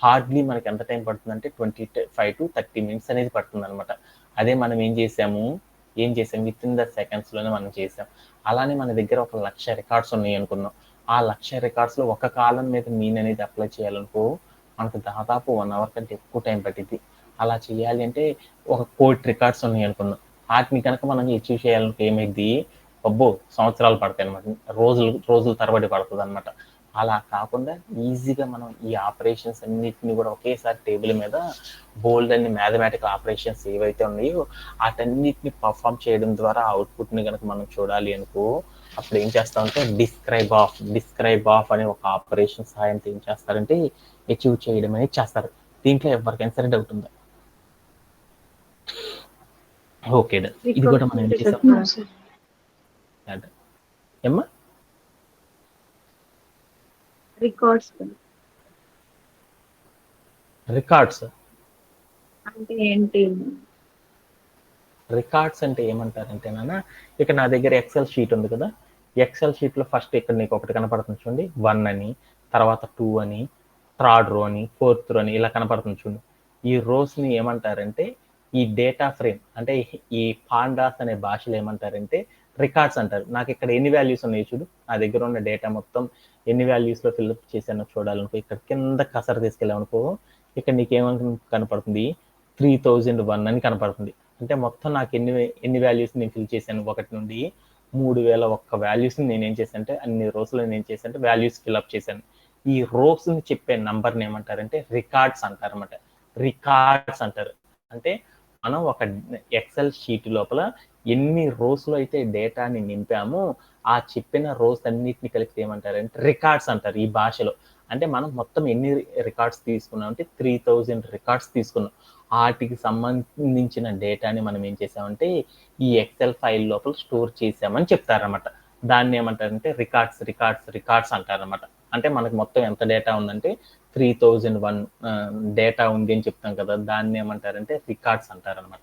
హార్డ్లీ మనకి ఎంత టైం పడుతుంది అంటే 25 to 30 మినిట్స్ అనేది పడుతుంది అనమాట. అదే మనం ఏం చేసాం విత్ ఇన్ ద సెకండ్స్లోనే మనం చేసాం. అలానే మన దగ్గర 1,00,000 రికార్డ్స్ ఉన్నాయి అనుకున్నాం. ఆ 1,00,000 రికార్డ్స్లో ఒక కాలం మీద మీన్ అనేది అప్లై చేయాలనుకో మనకు దాదాపు 1 అవర్ కంటే ఎక్కువ టైం పట్టింది. అలా చేయాలి అంటే ఒక 1,00,00,000 రికార్డ్స్ ఉన్నాయి అనుకున్నాం. వాటిని కనుక మనం అచీవ్ చేయాలంటే ఏమైంది, అబ్బో సంవత్సరాలు పడతాయి అనమాట, రోజులు తరబడి పడుతుంది అనమాట. అలా కాకుండా ఈజీగా మనం ఈ ఆపరేషన్స్ అన్నిటిని కూడా ఒకేసారి టేబుల్ మీద బోల్డ్ అన్ని మ్యాథమెటికల్ ఆపరేషన్స్ ఏవైతే ఉన్నాయో వాటన్నిటిని పర్ఫామ్ చేయడం ద్వారా అవుట్పుట్ని కనుక మనం చూడాలి అనుకో, అప్పుడు ఏం చేస్తామంటే డిస్క్రైబ్ ఆఫ్ అనే ఒక ఆపరేషన్ సహాయంతో ఏం చేస్తారంటే అచీవ్ చేయడం అనేది చేస్తారు. దీంట్లో ఎవరికైనా సరే డౌట్ ఉందా? ఓకే, ఇది కూడా మనం ఏం చేస్తాం ఏమ్మా రికార్డ్స్ అంటే ఏంటి? రికార్డ్స్ అంటే ఏమంటారంటేనా, ఇక్కడ నా దగ్గర ఎక్సెల్ షీట్ ఉంది కదా, ఎక్సెల్ షీట్లో ఫస్ట్ ఇక్కడ నీకు ఒకటి కనపడుతుంది చూడండి 1 అని, తర్వాత 2 అని, థర్డ్ రో అని, ఫోర్త్ రో అని ఇలా కనపడుతుంది చూడండి. ఈ రోస్ని ఏమంటారంటే ఈ డేటా ఫ్రేమ్, అంటే ఈ పాండాస్ అనే భాషలో ఏమంటారంటే రికార్డ్స్ అంటారు. నాకు ఇక్కడ ఎన్ని వాల్యూస్ ఉన్నాయి చూడు, నా దగ్గర ఉన్న డేటా మొత్తం ఎన్ని వాల్యూస్లో ఫిల్అప్ చేశానో చూడాలనుకో, ఇక్కడ కింద కసర తీసుకెళ్ళామనుకో, ఇక్కడ నీకేమని కనపడుతుంది 3001 అని కనపడుతుంది. అంటే మొత్తం నాకు ఎన్ని వాల్యూస్ నేను ఫిల్ చేశాను, 1 నుండి 3001 వాల్యూస్ని నేనేం చేశాను అంటే అన్ని రోజులు నేను చేశాను అంటే వాల్యూస్ ఫిల్అప్ చేశాను. ఈ రోస్ని చెప్పే నంబర్ని ఏమంటారంటే రికార్డ్స్ అంటారు అనమాట. రికార్డ్స్ అంటారు అంటే మనం ఒక ఎక్సెల్ షీట్ లోపల ఎన్ని రోజులు అయితే డేటాని నింపామో ఆ చెప్పిన రోస్ అన్నిటిని కలిపి ఏమంటారంటే రికార్డ్స్ అంటారు ఈ భాషలో. అంటే మనం మొత్తం ఎన్ని రికార్డ్స్ తీసుకున్నాం అంటే 3000 రికార్డ్స్ తీసుకున్నాం. వాటికి సంబంధించిన డేటాని మనం ఏం చేసామంటే ఈ ఎక్సెల్ ఫైల్ లోపల స్టోర్ చేసామని చెప్తారనమాట. దాన్ని ఏమంటారంటే రికార్డ్స్ అంటారనమాట. అంటే మనకు మొత్తం ఎంత డేటా ఉందంటే 3001 డేటా ఉంది అని చెప్తాం కదా, దాన్ని ఏమంటారంటే రికార్డ్స్ అంటారనమాట.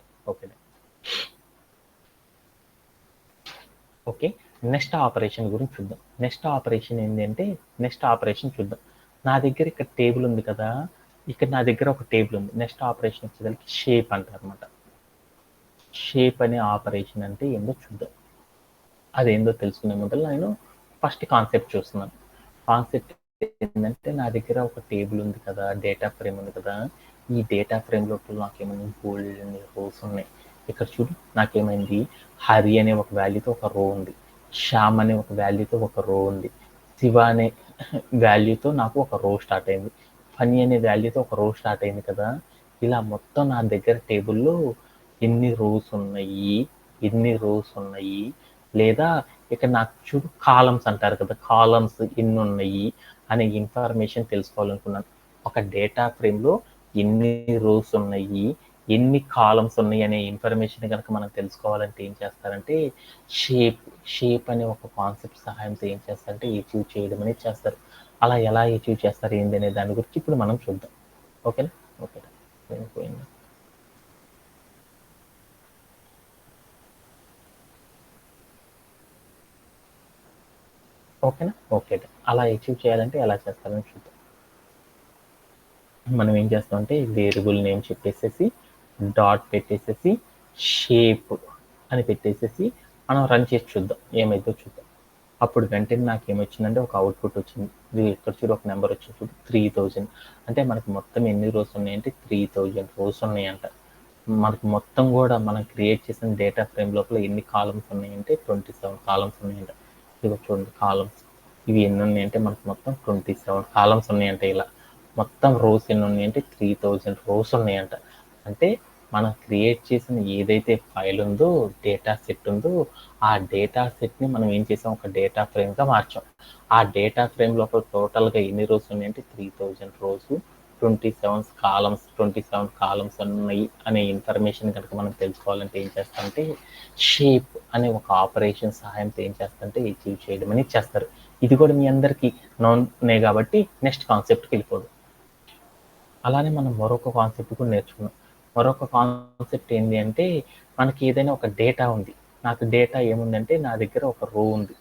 ఓకే, నెక్స్ట్ ఆపరేషన్ గురించి చూద్దాం. నెక్స్ట్ ఆపరేషన్ ఏంటి అంటే చూద్దాం. నా దగ్గర ఇక్కడ టేబుల్ ఉంది కదా, ఇక్కడ నా దగ్గర ఒక టేబుల్ ఉంది. నెక్స్ట్ ఆపరేషన్ వచ్చేసరికి షేప్ అంటారు అనమాట. షేప్ అనే ఆపరేషన్ అంటే ఏందో చూద్దాం. అదేందో తెలుసుకునే ముందు నేను ఫస్ట్ కాన్సెప్ట్ చూస్తున్నాను. కాన్సెప్ట్ ఏంటంటే నా దగ్గర ఒక టేబుల్ ఉంది కదా, డేటా ఫ్రేమ్ ఉంది కదా, ఈ డేటా ఫ్రేమ్ లోపల నాకేమైంది బోల్డ్ రోస్ ఉన్నాయి. ఇక్కడ చూడు, నాకేమైంది హరి అనే ఒక వాల్యూతో ఒక రో ఉంది, శ్యామ్ అనే ఒక వాల్యూతో ఒక రో ఉంది, శివ అనే వాల్యూతో నాకు ఒక రో స్టార్ట్ అయింది, ఫనీ అనే వాల్యూతో ఒక రో స్టార్ట్ అయింది కదా. ఇలా మొత్తం నా దగ్గర టేబుల్లో ఎన్ని రోస్ ఉన్నాయి లేదా ఇక్కడ నాకు చూడు కాలమ్స్ అంటారు కదా, కాలమ్స్ ఎన్ని ఉన్నాయి అనే ఇన్ఫర్మేషన్ తెలుసుకోవాలనుకున్నాను. ఒక డేటా ఫ్రేమ్లో ఎన్ని రోస్ ఉన్నాయి, ఎన్ని కాలమ్స్ ఉన్నాయి అనే ఇన్ఫర్మేషన్ కనుక మనం తెలుసుకోవాలంటే ఏం చేస్తారంటే షేప్ అనే ఒక కాన్సెప్ట్ సహాయంతో ఏం చేస్తారంటే అచీవ్ చేయడం అనేది చేస్తారు. అలా ఎలా అచీవ్ చేస్తారు ఏంటి అనే దాని గురించి ఇప్పుడు మనం చూద్దాం. ఓకేనా? పోయిందా? ఓకేనా? ఓకే, అలా అచీవ్ చేయాలంటే ఎలా చేస్తారని చూద్దాం. మనం ఏం చేస్తామంటే వేరియబుల్ నేమ్ చెప్పేసేసి డాట్ పెట్టేసేసి షేప్ అని పెట్టేసేసి మనం రన్ చేసి చూద్దాం ఏమైందో చూద్దాం. అప్పుడు వెంటనే నాకు ఏమొచ్చిందంటే ఒక అవుట్పుట్ వచ్చింది. ఇక్కడ చూడు ఒక నెంబర్ వచ్చింది చూడు 3000. అంటే మనకి మొత్తం ఎన్ని రోస్ ఉన్నాయంటే 3000 రోస్ ఉన్నాయంట. మనకు మొత్తం కూడా మనం క్రియేట్ చేసిన డేటా ఫ్రేమ్ లోపల ఎన్ని కాలమ్స్ ఉన్నాయంటే 27 కాలమ్స్ ఉన్నాయంట. ఇదిగో చూడండి కాలమ్స్, ఇవి ఎన్ని ఉన్నాయంటే మనకు మొత్తం 27 కాలమ్స్ ఉన్నాయంట. ఇలా మొత్తం రోస్ ఎన్ని ఉన్నాయంటే 3000 రోస్ ఉన్నాయంట. అంటే మనం క్రియేట్ చేసిన ఏదైతే ఫైల్ ఉందో, డేటా సెట్ ఉందో, ఆ డేటా సెట్ని మనం ఏం చేసాం, ఒక డేటా ఫ్రేమ్గా మార్చాం. ఆ డేటా ఫ్రేమ్ లోపల టోటల్గా ఎన్ని రోస్ ఉన్నాయంటే 3000 రోస్, 27 కాలమ్స్ ఉన్నాయి అనే ఇన్ఫర్మేషన్ కనుక మనం తెలుసుకోవాలంటే ఏం చేస్తామంటే షేప్ అనే ఒక ఆపరేషన్ సహాయంతో ఏం చేస్తారంటే అచీవ్ చేయడం అనేది చేస్తారు. ఇది కూడా మీ అందరికీ నోనే కాబట్టి నెక్స్ట్ కాన్సెప్ట్కి వెళ్ళిపోదు. అలానే మనం మరొక కాన్సెప్ట్ కూడా నేర్చుకున్నాం. మరొక కాన్సెప్ట్ ఏంటి అంటే మనకి ఏదైనా ఒక డేటా ఉంది. నాకు డేటా ఏముందంటే నా దగ్గర ఒక రో ఉంది.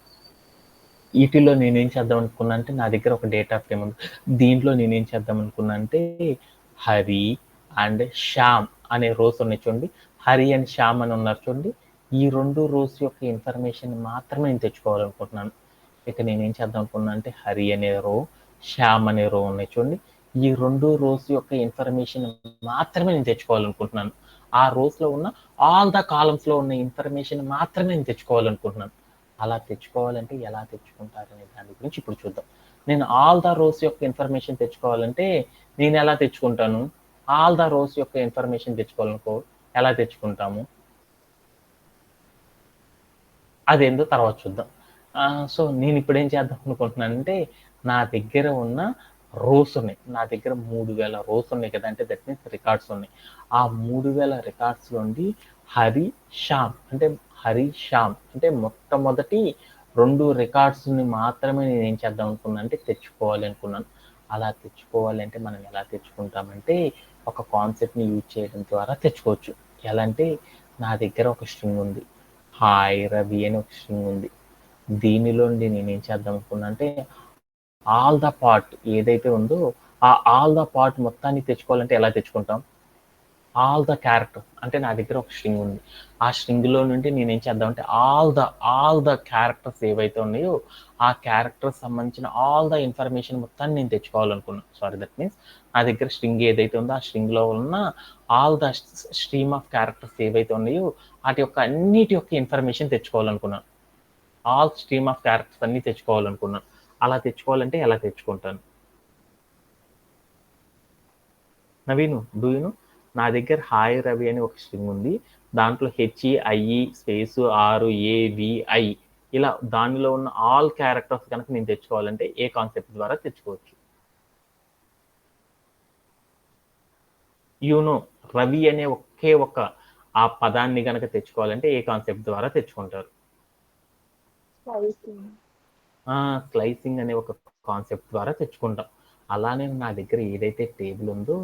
వీటిలో నేనేం చేద్దాం అనుకున్నా అంటే నా దగ్గర ఒక డేటా ఫ్రేమ్ ఉంది. దీంట్లో నేనేం చేద్దాం అనుకున్నా అంటే హరి అండ్ శ్యామ్ అనే రోస్ ఉన్నాయి చూడండి. హరి అండ్ శ్యామ్ అని ఉన్నారు చూడండి. ఈ 2 రోస్ యొక్క ఇన్ఫర్మేషన్ మాత్రమే నేను తెచ్చుకోవాలనుకుంటున్నాను. ఇక నేనేం చేద్దాం అనుకున్నా అంటే హరి అనే రో, శ్యామ్ అనే రో ఉన్నాయి చూడండి. ఈ 2 రోస్ యొక్క ఇన్ఫర్మేషన్ మాత్రమే నేను తెచ్చుకోవాలనుకుంటున్నాను. ఆ రోస్లో ఉన్న ఆల్ ద కాలమ్స్లో ఉన్న ఇన్ఫర్మేషన్ మాత్రమే నేను తెచ్చుకోవాలనుకుంటున్నాను. అలా తెచ్చుకోవాలంటే ఎలా తెచ్చుకుంటారనే దాని గురించి ఇప్పుడు చూద్దాం. నేను ఆల్ ద రోస్ యొక్క ఇన్ఫర్మేషన్ తెచ్చుకోవాలంటే నేను ఎలా తెచ్చుకుంటాను? ఆల్ ద రోస్ యొక్క ఇన్ఫర్మేషన్ తెచ్చుకోవాలనుకో ఎలా తెచ్చుకుంటాము? అదేందో తర్వాత చూద్దాం. సో నేను ఇప్పుడు ఏం చేద్దాం అనుకుంటున్నానంటే నా దగ్గర ఉన్న రోస్ ఉన్నాయి. నా దగ్గర 3000 రోస్ ఉన్నాయి కదా! అంటే దట్ మీన్స్ రికార్డ్స్ ఉన్నాయి. ఆ 3000 రికార్డ్స్‌లో నుండి హరి, శ్యామ్ అంటే మొట్టమొదటి 2 రికార్డ్స్‌ని మాత్రమే నేనేం చేద్దాం అనుకున్నా అంటే తెచ్చుకోవాలి అనుకున్నాను. అలా తెచ్చుకోవాలంటే మనం ఎలా తెచ్చుకుంటామంటే ఒక కాన్సెప్ట్‌ని యూజ్ చేయడం ద్వారా తెచ్చుకోవచ్చు. ఎలా అంటే నా దగ్గర ఒక స్ట్రింగ్ ఉంది. హాయ్ రవి అని ఒక స్ట్రింగ్ ఉంది. దీనిలో నుండి నేనేం చేద్దాం అనుకున్నా అంటే ఆల్ ద పార్ట్ ఏదైతే ఉందో ఆ ఆల్ ద పార్ట్ మొత్తాన్ని తెచ్చుకోవాలంటే ఎలా తెచ్చుకుంటాం? ఆల్ ద క్యారెక్టర్ అంటే నా దగ్గర ఒక స్ట్రింగ్ ఉంది. ఆ స్ట్రింగ్‌లో నుండి నేనేం చేద్దామంటే ఆల్ ద క్యారెక్టర్స్ ఏవైతే ఉన్నాయో ఆ క్యారెక్టర్స్ సంబంధించిన ఆల్ ద ఇన్ఫర్మేషన్ మొత్తాన్ని నేను తెచ్చుకోవాలనుకున్నాను. దట్ మీన్స్ నా దగ్గర స్ట్రింగ్ ఏదైతే ఉందో ఆ స్ట్రింగ్‌లో ఉన్న all the stream of characters ఏవైతే ఉన్నాయో వాటి యొక్క అన్నిటి యొక్క ఇన్ఫర్మేషన్ తెచ్చుకోవాలనుకున్నాను. ఆల్ స్ట్రీమ్ ఆఫ్ క్యారెక్టర్స్ అన్నీ తెచ్చుకోవాలనుకున్నాను. అలా తెచ్చుకోవాలంటే ఎలా తెచ్చుకుంటాను? Naveen do you know? నా దగ్గర హాయ్ రవి అని ఒక స్ట్రింగ్ ఉంది. దాంట్లో హెచ్ఈఐఈ స్పేస్ ఆర్ఏవిఐ ఇలా దానిలో ఉన్న ఆల్ క్యారెక్టర్స్ కనుక నేను తెచ్చుకోవాలంటే ఏ కాన్సెప్ట్ ద్వారా తెచ్చుకోవచ్చు? యూనో రవి అనే ఒకే ఒక ఆ పదాన్ని కనుక తెచ్చుకోవాలంటే ఏ కాన్సెప్ట్ ద్వారా తెచ్చుకుంటారు? స్లైసింగ్ అనే ఒక కాన్సెప్ట్ ద్వారా తెచ్చుకుంటాం. అలానే నా దగ్గర ఏదైతే టేబుల్ ఉందో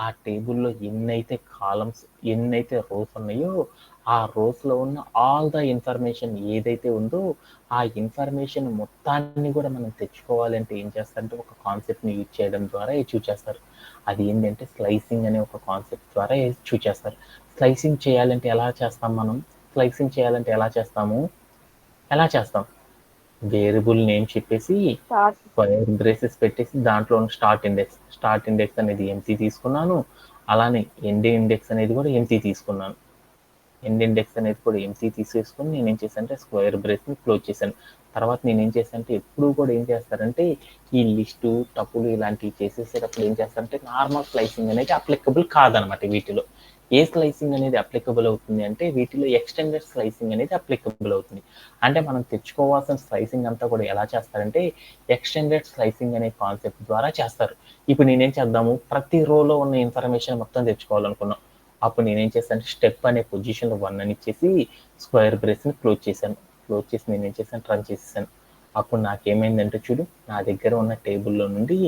ఆ టేబుల్‌లో ఎన్నైతే కాలమ్స్, ఎన్నైతే రోస్ ఉన్నాయో ఆ రోస్‌లో ఉన్న ఆల్ ద ఇన్ఫర్మేషన్ ఏదైతే ఉందో ఆ ఇన్ఫర్మేషన్ మొత్తాన్ని కూడా మనం తెచ్చుకోవాలంటే ఏం చేస్తారంటే ఒక కాన్సెప్ట్‌ని యూజ్ చేయడం ద్వారా అచీవ్ చేస్తారు. అది ఏంటంటే స్లైసింగ్ అనే ఒక కాన్సెప్ట్ ద్వారా అచీవ్ చేస్తారు. స్లైసింగ్ చేయాలంటే ఎలా చేస్తాం మనం? స్లైసింగ్ చేయాలంటే ఎలా చేస్తాము? ఎలా చేస్తాం? వేరియబుల్ నేమ్ చెప్పేసి స్క్వేర్ బ్రేసెస్ పెట్టేసి దాంట్లో ఉన్న స్టార్ట్ ఇండెక్స్ అనేది ఎంటీ తీసుకున్నాను. అలానే ఎండ్ ఇండెక్స్ అనేది కూడా ఎంటీ తీసుకున్నాను. ఎండ్ ఇండెక్స్ అనేది కూడా ఎంటీ తీసేసుకొని నేనేం చేశానంటే స్క్వేర్ బ్రేస్ని క్లోజ్ చేశాను. తర్వాత నేనేం చేశానంటే ఎప్పుడు కూడా ఏం చేస్తారంటే ఈ లిస్టు టపులు ఇలాంటివి చేసేసేటప్పుడు ఏం చేస్తారంటే నార్మల్ స్లైసింగ్ అనేది అప్లికబుల్ కాదనమాట వీటిలో. ఏ స్లైసింగ్ అనేది అప్లికబుల్ అవుతుంది అంటే వీటిలో ఎక్స్టెండెడ్ స్లైసింగ్ అనేది అప్లికబుల్ అవుతుంది. అంటే మనం తెచ్చుకోవాల్సిన స్లైసింగ్ అంతా కూడా ఎలా చేస్తారంటే ఎక్స్టెండెడ్ స్లైసింగ్ అనే కాన్సెప్ట్ ద్వారా చేస్తారు. ఇప్పుడు నేనేం చేద్దాము ప్రతి రోలో ఉన్న ఇన్ఫర్మేషన్ మొత్తం తెచ్చుకోవాలనుకున్నాం. అప్పుడు నేనేం చేశాను స్టెప్ అనే పొజిషన్లో 1 అని ఇచ్చేసి స్క్వేర్ బ్రేస్ని క్లోజ్ చేశాను. క్లోజ్ చేసి నేనేం చేశాను రన్ చేసేసాను. అప్పుడు నాకేమైందంటే చూడు నా దగ్గర ఉన్న టేబుల్లో నుండి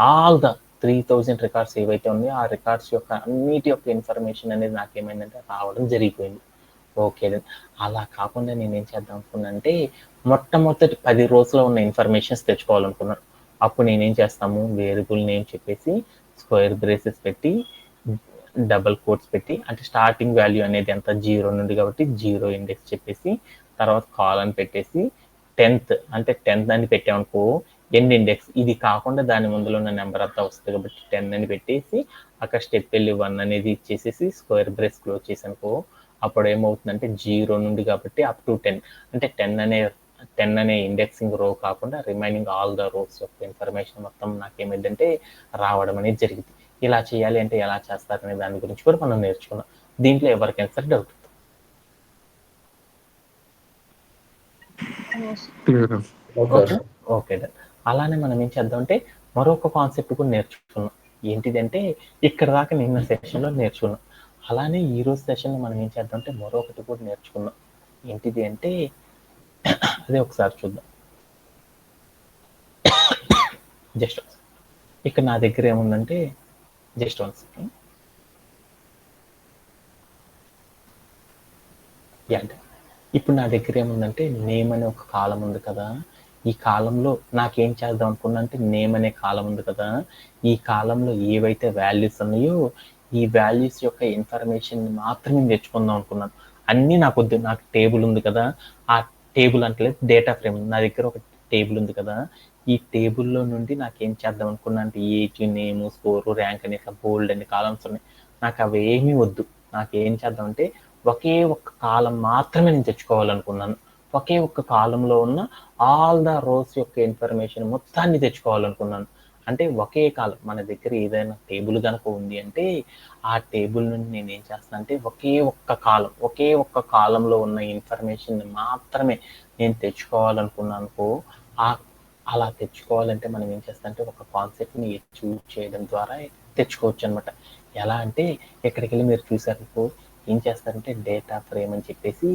ఆల్ ద 3000 రికార్డ్స్ ఏవైతే ఉన్నాయో ఆ రికార్డ్స్ యొక్క అన్నిటి యొక్క ఇన్ఫర్మేషన్ అనేది నాకేమైందంటే రావడం జరిగిపోయింది. ఓకే అలా కాకుండా నేనేం చేద్దాం అనుకున్నానంటే మొట్టమొదటి 10 రోజుల్లో ఉన్న ఇన్ఫర్మేషన్స్ తెచ్చుకోవాలనుకున్నాను. అప్పుడు నేనేం చేస్తాము వేరియబుల్ నేమ్ చెప్పేసి స్క్వేర్ బ్రేసెస్ పెట్టి డబల్ కోట్స్ పెట్టి అంటే స్టార్టింగ్ వాల్యూ అనేది ఎంత 0 నుండి కాబట్టి 0 ఇండెక్స్ చెప్పేసి తర్వాత కాలన్ పెట్టేసి 10th అంటే 10th అని పెట్టామనుకో ఎండ్ ఇండెక్స్ ఇది కాకుండా దాని ముందులో ఉన్న నెంబర్ అంతా వస్తుంది కాబట్టి 10 అని పెట్టేసి అక్కడ స్టెప్ వెళ్ళి 1 అనేది ఇచ్చేసేసి స్క్వేర్ బ్రేస్ క్లోజ్ చేసానుకో అప్పుడు ఏమవుతుందంటే 0 నుండి కాబట్టి అప్ టు 10 అంటే 10 అనే ఇండెక్సింగ్ రో కాకుండా రిమైనింగ్ ఆల్ ద రోస్ యొక్క ఇన్ఫర్మేషన్ మొత్తం నాకేమైందంటే రావడం అనేది జరిగింది. ఇలా చేయాలి అంటే ఎలా చేస్తారనే దాని గురించి కూడా మనం నేర్చుకున్నాం. దీంట్లో ఎవరికైనా సరే డౌట్ ఓకే అలానే మనం ఏం చేద్దామంటే మరొక కాన్సెప్ట్ కూడా నేర్చుకున్నాం. ఏంటిదంటే ఇక్కడ దాకా నిన్న సెషన్లో నేర్చుకున్నాం. అలానే ఈ రోజు సెషన్లో మనం ఏం చేద్దామంటే మరొకటి కూడా నేర్చుకున్నాం. ఏంటిది అంటే అదే ఒకసారి చూద్దాం. జస్ట్ ఇక్కడ నా దగ్గర ఏముందంటే జస్ట్ వన్ సెకండ్. ఇప్పుడు నా దగ్గర ఏముందంటే నేమ్ అనే ఒక కాలం ఉంది కదా, ఈ కాలంలో నాకేం చేద్దాం అనుకున్నా అంటే నేమ్ అనే కాలం ఉంది కదా, ఈ కాలంలో ఏవైతే వాల్యూస్ ఉన్నాయో ఈ వాల్యూస్ యొక్క ఇన్ఫర్మేషన్ మాత్రమే తెచ్చుకుందాం అనుకున్నాను. అన్నీ నాకు వద్దు, నాకు టేబుల్ ఉంది కదా, ఆ టేబుల్ అంటే డేటా ఫ్రేమ్ నా దగ్గర ఒక టేబుల్ ఉంది కదా, ఈ టేబుల్లో నుండి నాకేం చేద్దాం అనుకున్నా అంటే ఏజ్, నేమ్, స్కోరు, ర్యాంక్ అనే బోల్డ్ అనే కాలమ్స్ ఉన్నాయి. నాకు అవి ఏమీ వద్దు. నాకు ఏం చేద్దామంటే ఒకే ఒక్క కాలం మాత్రమే నేను తెచ్చుకోవాలనుకున్నాను. ఒకే ఒక్క కాలంలో ఉన్న ఆల్ ద రోస్ యొక్క ఇన్ఫర్మేషన్ మొత్తాన్ని తెచ్చుకోవాలనుకున్నాను. అంటే ఒకే కాలం మన దగ్గర ఏదైనా టేబుల్ కనుక ఉంది అంటే ఆ టేబుల్ నుండి నేను ఏం చేస్తాను అంటే ఒకే ఒక్క కాలంలో ఉన్న ఇన్ఫర్మేషన్ మాత్రమే నేను తెచ్చుకోవాలనుకున్నాను. అలా తెచ్చుకోవాలంటే మనం ఏం చేస్తామంటే ఒక కాన్సెప్ట్ని చూజ్ చేయడం ద్వారా తెచ్చుకోవచ్చు అనమాట. ఎలా అంటే ఎక్కడికి వెళ్ళి మీరు చూసారు ఏం చేస్తారంటే డేటా ఫ్రేమ్ అని చెప్పేసి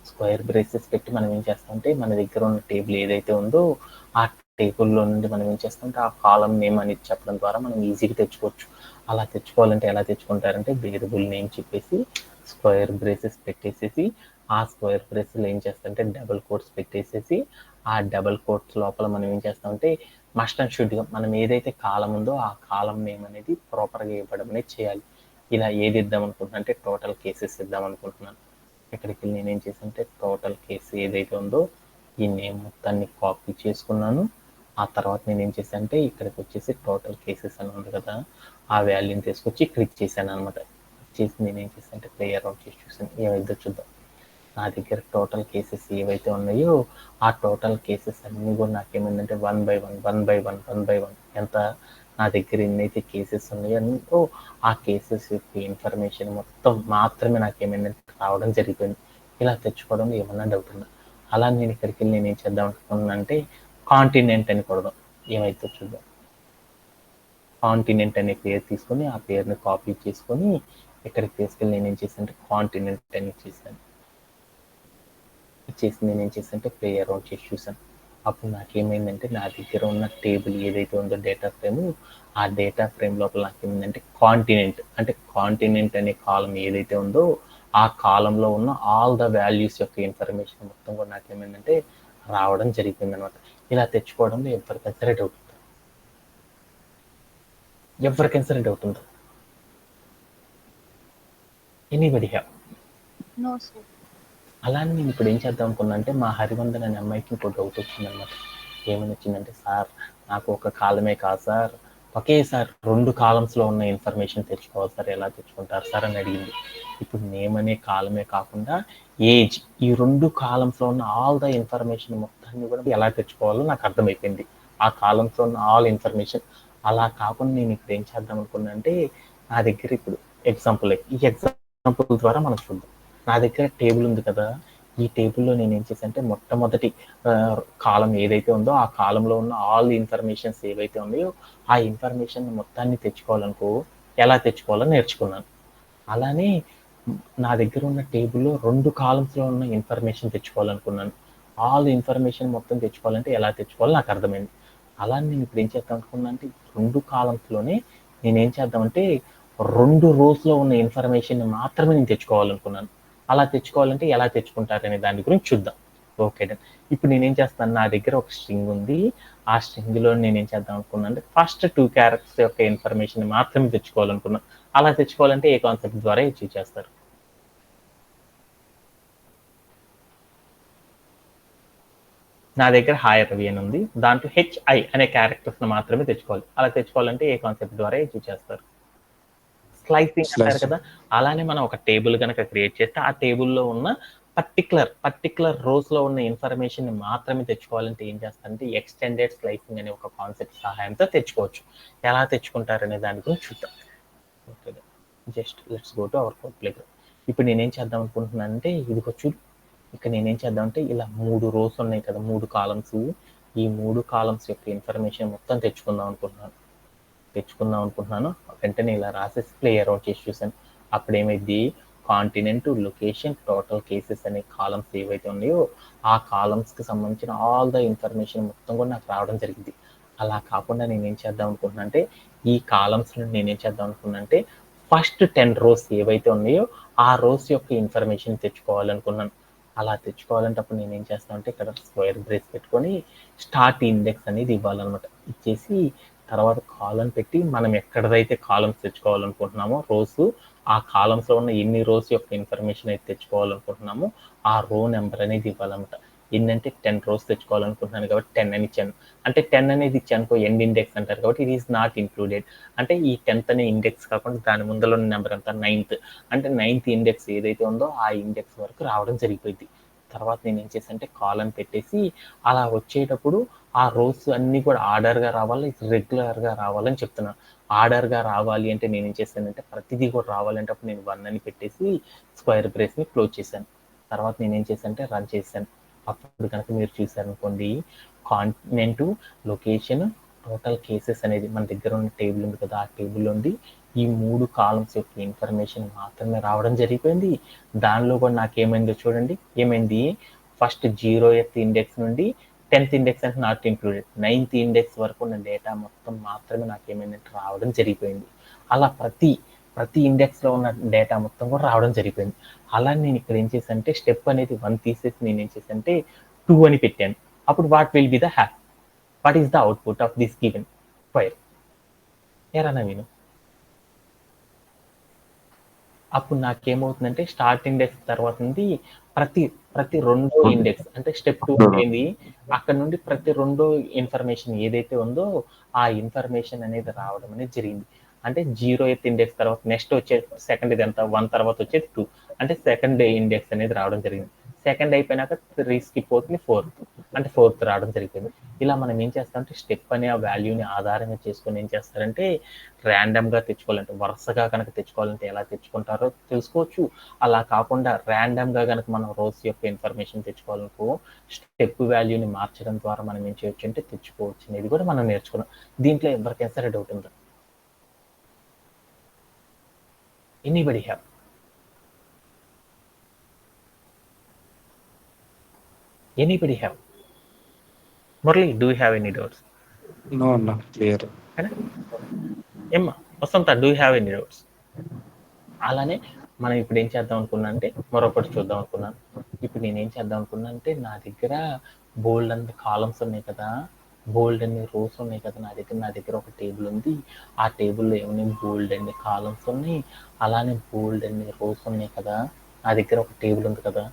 స్క్వేర్ బ్రేసెస్ పెట్టి మనం ఏం చేస్తామంటే మన దగ్గర ఉన్న టేబుల్ ఏదైతే ఉందో ఆ టేబుల్లో నుండి మనం ఏం చేస్తామంటే ఆ కాలం నేమ్ అనేది చెప్పడం ద్వారా మనం ఈజీగా తెచ్చుకోవచ్చు. అలా తెచ్చుకోవాలంటే ఎలా తెచ్చుకుంటారంటే వేరియబుల్ నేమ్ చెప్పేసి స్క్వేర్ బ్రేసెస్ పెట్టేసేసి ఆ స్క్వేర్ బ్రేసెస్లో ఏం చేస్తామంటే డబుల్ కోట్స్ పెట్టేసేసి ఆ డబుల్ కోట్స్ లోపల మనం ఏం చేస్తామంటే మస్ట్ అండ్ షుడ్గా మనం ఏదైతే కాలం ఉందో ఆ కాలం నేమ్ అనేది ప్రాపర్గా ఇవ్వడం అనేది చేయాలి. ఇలా ఏది ఇద్దాం అనుకుంటున్నా అంటే టోటల్ కేసెస్ ఇద్దాం అనుకుంటున్నాను. ఇక్కడికి వెళ్ళి నేనేం చేశానంటే టోటల్ కేసు ఏదైతే ఉందో ఈ నేమ్ మొత్తాన్ని కాపీ చేసుకున్నాను. ఆ తర్వాత నేను ఏం చేశాను అంటే ఇక్కడికి వచ్చేసి టోటల్ కేసెస్ అని ఉంది కదా ఆ వాల్యూని తీసుకొచ్చి క్లిక్ చేశాను అనమాట. చేసి నేను ఏం చేశాను అంటే ప్లేయర్ అవుట్ చేసి చూసాను ఏవైతే చూద్దాం. నా దగ్గర టోటల్ కేసెస్ ఏవైతే ఉన్నాయో ఆ టోటల్ కేసెస్ అన్నీ కూడా నాకేమైందంటే 1 by 1 ఎంత నా దగ్గర ఎన్నైతే కేసెస్ ఉన్నాయో ఆ కేసెస్ యొక్క ఇన్ఫర్మేషన్ మొత్తం మాత్రమే నాకేమైందంటే రావడం జరిగిపోయింది. ఇలా తెచ్చుకోవడం ఏమన్నా డౌట్ ఉందా? అలా నేను ఇక్కడికి వెళ్ళి నేను ఏం చేద్దాం అనుకున్నాను అంటే కాంటినెంట్ అని కొడదాం. ఏమైతే చూద్దాం. కాంటినెంట్ అనే పేరు తీసుకొని ఆ పేరుని కాపీ చేసుకొని ఇక్కడికి తీసుకెళ్ళి నేను ఏం చేశాను అంటే కాంటినెంట్ అని చేశాను. నేను ఏం చేశానంటే ప్లే అరౌండ్ చేసి చూసాను. అప్పుడు నాకేమైందంటే నా దగ్గర ఉన్న టేబుల్ ఏదైతే ఉందో డేటా ఫ్రేమ్ ఆ డేటా ఫ్రేమ్ లోపల నాకేమైందంటే కాంటినెంట్ అనే కాలం ఏదైతే ఉందో ఆ కాలంలో ఉన్న ఆల్ ద వాల్యూస్ యొక్క ఇన్ఫర్మేషన్ మొత్తం కూడా నాకేమైందంటే రావడం జరిగింది అనమాట. ఇలా తెచ్చుకోవడంలో ఎవరికైనా సరే డౌట్ ఉందా? Anybody have? No sir. అలానే నేను ఇప్పుడు ఏం చేద్దాం అనుకున్నా అంటే మా హరివందన్ అనే అమ్మాయికి ఇంకో డౌట్ వచ్చిందనమాట. ఏమని వచ్చిందంటే సార్ నాకు ఒక కాలమే కాదు సార్ ఒకేసారి 2 కాలమ్స్లో ఉన్న ఇన్ఫర్మేషన్ తెచ్చుకోవాలి సార్ ఎలా తెచ్చుకుంటారు సార్ అని అడిగింది. ఇప్పుడు నేమ్ అనే కాలమే కాకుండా ఏజ్ ఈ 2 కాలమ్స్లో ఉన్న ఆల్ ద ఇన్ఫర్మేషన్ మొత్తాన్ని కూడా ఎలా తెచ్చుకోవాలో నాకు అర్థమైపోయింది. ఆ కాలమ్స్లో ఉన్న ఆల్ ఇన్ఫర్మేషన్ అలా కాకుండా నేను ఇప్పుడు ఏం చేద్దాం అనుకున్నా అంటే నా దగ్గర ఇప్పుడు ఈ ఎగ్జాంపుల్ ద్వారా మనం చూద్దాం. నా దగ్గర టేబుల్ ఉంది కదా ఈ టేబుల్లో నేను ఏం చేశానంటే మొట్టమొదటి కాలం ఏదైతే ఉందో ఆ కాలంలో ఉన్న ఆల్ ఇన్ఫర్మేషన్స్ ఏవైతే ఉన్నాయో ఆ ఇన్ఫర్మేషన్ మొత్తాన్ని తెచ్చుకోవాలనుకో ఎలా తెచ్చుకోవాలో నేర్చుకున్నాను. అలానే నా దగ్గర ఉన్న టేబుల్లో 2 కాలమ్స్లో ఉన్న ఇన్ఫర్మేషన్ తెచ్చుకోవాలనుకున్నాను. ఆల్ ఇన్ఫర్మేషన్ మొత్తం తెచ్చుకోవాలంటే ఎలా తెచ్చుకోవాలో నాకు అర్థమైంది. అలా నేను ఇప్పుడు ఏం చేద్దాం అనుకున్నా అంటే 2 కాలమ్స్లోనే నేనేం చేద్దామంటే 2 రోస్లో ఉన్న ఇన్ఫర్మేషన్ మాత్రమే నేను తెచ్చుకోవాలనుకున్నాను. అలా తెచ్చుకోవాలంటే ఎలా తెచ్చుకుంటారనే దాని గురించి చూద్దాం. Okay done. ఇప్పుడు నేనేం చేస్తాను నా దగ్గర ఒక స్ట్రింగ్ ఉంది. ఆ స్ట్రింగ్లో నేనేం చేద్దాం అనుకున్నాను అంటే ఫస్ట్ 2 క్యారెక్టర్స్ యొక్క ఇన్ఫర్మేషన్ మాత్రమే తెచ్చుకోవాలనుకున్నాను. అలా తెచ్చుకోవాలంటే ఏ కాన్సెప్ట్ ద్వారా అచీవ్ చేస్తారు? నా దగ్గర హాయ్ రవి అని ఉంది. దాంట్లో HI అనే క్యారెక్టర్స్ మాత్రమే తెచ్చుకోవాలి. అలా తెచ్చుకోవాలంటే ఏ కాన్సెప్ట్ ద్వారా అచీవ్ చేస్తారు? స్లైసింగ్ అంటారు కదా. అలానే మనం ఒక టేబుల్ కనుక క్రియేట్ చేస్తే ఆ టేబుల్లో ఉన్న పర్టికులర్ రోస్ లో ఉన్న ఇన్ఫర్మేషన్ మాత్రమే తెచ్చుకోవాలంటే ఏం చేస్తారంటే ఎక్స్టెండెడ్ స్లైసింగ్ అనే ఒక కాన్సెప్ట్ సహాయంతో తెచ్చుకోవచ్చు. ఎలా తెచ్చుకుంటారనే దాని గురించి చూద్దాం. Okay just let's go to our code playground. ఇప్పుడు నేనేం చేద్దాం అనుకుంటున్నాను అంటే ఇదిగో చూడు ఇక్కడ నేనేం చేద్దామంటే ఇలా 3 రోస్ ఉన్నాయి కదా 3 కాలమ్స్ ఈ 3 కాలమ్స్ యొక్క ఇన్ఫర్మేషన్ మొత్తం తెచ్చుకుందాం అనుకుంటున్నాను. వెంటనే ఇలా రాసేసి ప్లే అరౌండ్ చేసి చూసాను. అప్పుడు ఏమైంది కాంటినెంట్ లొకేషన్ టోటల్ కేసెస్ అనే కాలమ్స్ ఏవైతే ఉన్నాయో ఆ కాలమ్స్కి సంబంధించిన ఆల్ ద ఇన్ఫర్మేషన్ మొత్తం కూడా నాకు రావడం జరిగింది. అలా కాకుండా నేనేం చేద్దాం అనుకుంటున్నా అంటే ఈ కాలమ్స్ నుండి నేనేం చేద్దాం అనుకున్నా అంటే ఫస్ట్ 10 రోస్ ఏవైతే ఉన్నాయో ఆ రోస్ యొక్క ఇన్ఫర్మేషన్ తెచ్చుకోవాలనుకున్నాను. అలా తెచ్చుకోవాలంటే అప్పుడు నేనేం చేస్తాను అంటే ఇక్కడ స్క్వేర్ బ్రేస్ పెట్టుకొని స్టార్ట్ ఇండెక్స్ అనేది ఇవ్వాలన్నమాట. ఇచ్చేసి తర్వాత కాలం పెట్టి మనం ఎక్కడైతే కాలమ్స్ తెచ్చుకోవాలనుకుంటున్నామో రోస్ ఆ కాలమ్స్లో ఉన్న ఎన్ని రోస్ యొక్క ఇన్ఫర్మేషన్ అయితే తెచ్చుకోవాలనుకుంటున్నామో ఆ రో నెంబర్ అనేది ఇవ్వాలన్నమాట. ఏంటంటే 10 rows తెచ్చుకోవాలనుకుంటున్నాను కాబట్టి 10 అని ఇచ్చాను. అంటే 10 అనేది ఇచ్చానుకో ఎండ్ ఇండెక్స్ అంటారు కాబట్టి ఇట్ ఈస్ నాట్ ఇంక్లూడెడ్. అంటే ఈ 10th అనే ఇండెక్స్ కాకుండా దాని ముందర ఉన్న నెంబర్ అంతా 9th. అంటే 9th ఇండెక్స్ ఏదైతే ఉందో ఆ ఇండెక్స్ వరకు రావడం జరిగిపోయింది. తర్వాత నేను ఏం చేశానంటే కాలన్ పెట్టేసి అలా వచ్చేటప్పుడు ఆ రోస్ అన్నీ కూడా ఆర్డర్గా రావాలి, రెగ్యులర్గా రావాలని చెప్తున్నాను. ఆర్డర్గా రావాలి అంటే నేను ఏం చేశానంటే ప్రతిదీ కూడా రావాలంటే అప్పుడు నేను 1 అని పెట్టేసి స్క్వేర్ బ్రేస్ని క్లోజ్ చేశాను. తర్వాత నేను ఏం చేశానంటే రన్ చేశాను. అప్పుడు కనుక మీరు చూసారనుకోండి కాంటినెంట్, లొకేషన్, టోటల్ కేసెస్ అనేది మన దగ్గర ఉన్న టేబుల్ ఉంది కదా, ఆ టేబుల్ నుండి ఈ 3 కాలమ్స్ యొక్క ఇన్ఫర్మేషన్ మాత్రమే రావడం జరిగిపోయింది. దానిలో కూడా నాకేమైందో చూడండి. ఏమైంది, ఫస్ట్ 0th ఇండెక్స్ నుండి 10th ఇండెక్స్ అంటే నాట్ ఇంక్లూడెడ్, 9th ఇండెక్స్ వరకు ఉన్న డేటా మొత్తం మాత్రమే నాకేమైందంటే రావడం జరిగిపోయింది. అలా ప్రతి ఇండెక్స్లో ఉన్న డేటా మొత్తం కూడా రావడం జరిగిపోయింది. అలా నేను ఇక్కడ ఏం చేశానంటే స్టెప్ అనేది 1 తీసేసి నేను ఏం చేశానంటే 2 అని పెట్టాను. అప్పుడు what will be the hap, what is the output of this given square. ఏరా నవీను, అప్పుడు నాకేమవుతుందంటే స్టార్ట్ ఇండెక్స్ తర్వాత నుండి ప్రతి రెండో ఇండెక్స్ అంటే స్టెప్ 2 అనేది అక్కడ నుండి ప్రతి రెండో ఇన్ఫర్మేషన్ ఏదైతే ఉందో ఆ ఇన్ఫర్మేషన్ అనేది రావడం అనేది జరిగింది. అంటే 0th ఇండెక్స్ తర్వాత నెక్స్ట్ వచ్చే సెకండ్ ఇదంతా 1 తర్వాత వచ్చేది 2, అంటే సెకండ్ ఇండెక్స్ అనేది రావడం జరిగింది. సెకండ్ అయిపోయినాక 3 స్కిప్ అవుతుంది, 4th అంటే 4th రావడం జరిగింది. ఇలా మనం ఏం చేస్తామంటే స్టెప్ అనే ఆ వాల్యూని ఆధారంగా చేసుకొని ఏం చేస్తారంటే ర్యాండమ్గా తెచ్చుకోవాలంటే వరుసగా కనుక తెచ్చుకోవాలంటే ఎలా తెచ్చుకుంటారో తెలుసుకోవచ్చు. అలా కాకుండా ర్యాండమ్గా కనుక మనం రోస్ యొక్క ఇన్ఫర్మేషన్ తెచ్చుకోవాలనుకో స్టెప్ వాల్యూని మార్చడం ద్వారా మనం ఏం చేయొచ్చు అంటే తెచ్చుకోవచ్చు అనేది కూడా మనం నేర్చుకున్నాం. దీంట్లో ఎవరికైనా సరే డౌట్ ఉందా? Anybody have? Anybody have? Murali, do you have any doubts? No అన్న, క్లియర్. ఏమ్మా Vasanta, do you have any doubts? అలానే మనం ఇప్పుడు ఏం చేద్దాం అనుకున్నా అంటే మరొకటి చూద్దాం అనుకున్నాను. ఇప్పుడు నేను ఏం చేద్దాం అనుకున్నా అంటే నా దగ్గర బోల్డ్ అన్ని కాలమ్స్ ఉన్నాయి కదా, బోల్డ్ అన్ని రోస్ ఉన్నాయి కదా, నా దగ్గర ఒక టేబుల్ ఉంది. ఆ టేబుల్లో ఏమున్నాయి, బోల్డ్ అన్ని కాలమ్స్ ఉన్నాయి, అలానే బోల్డ్ అన్ని రోస్ ఉన్నాయి కదా. నా దగ్గర ఒక టేబుల్ ఉంది కదా,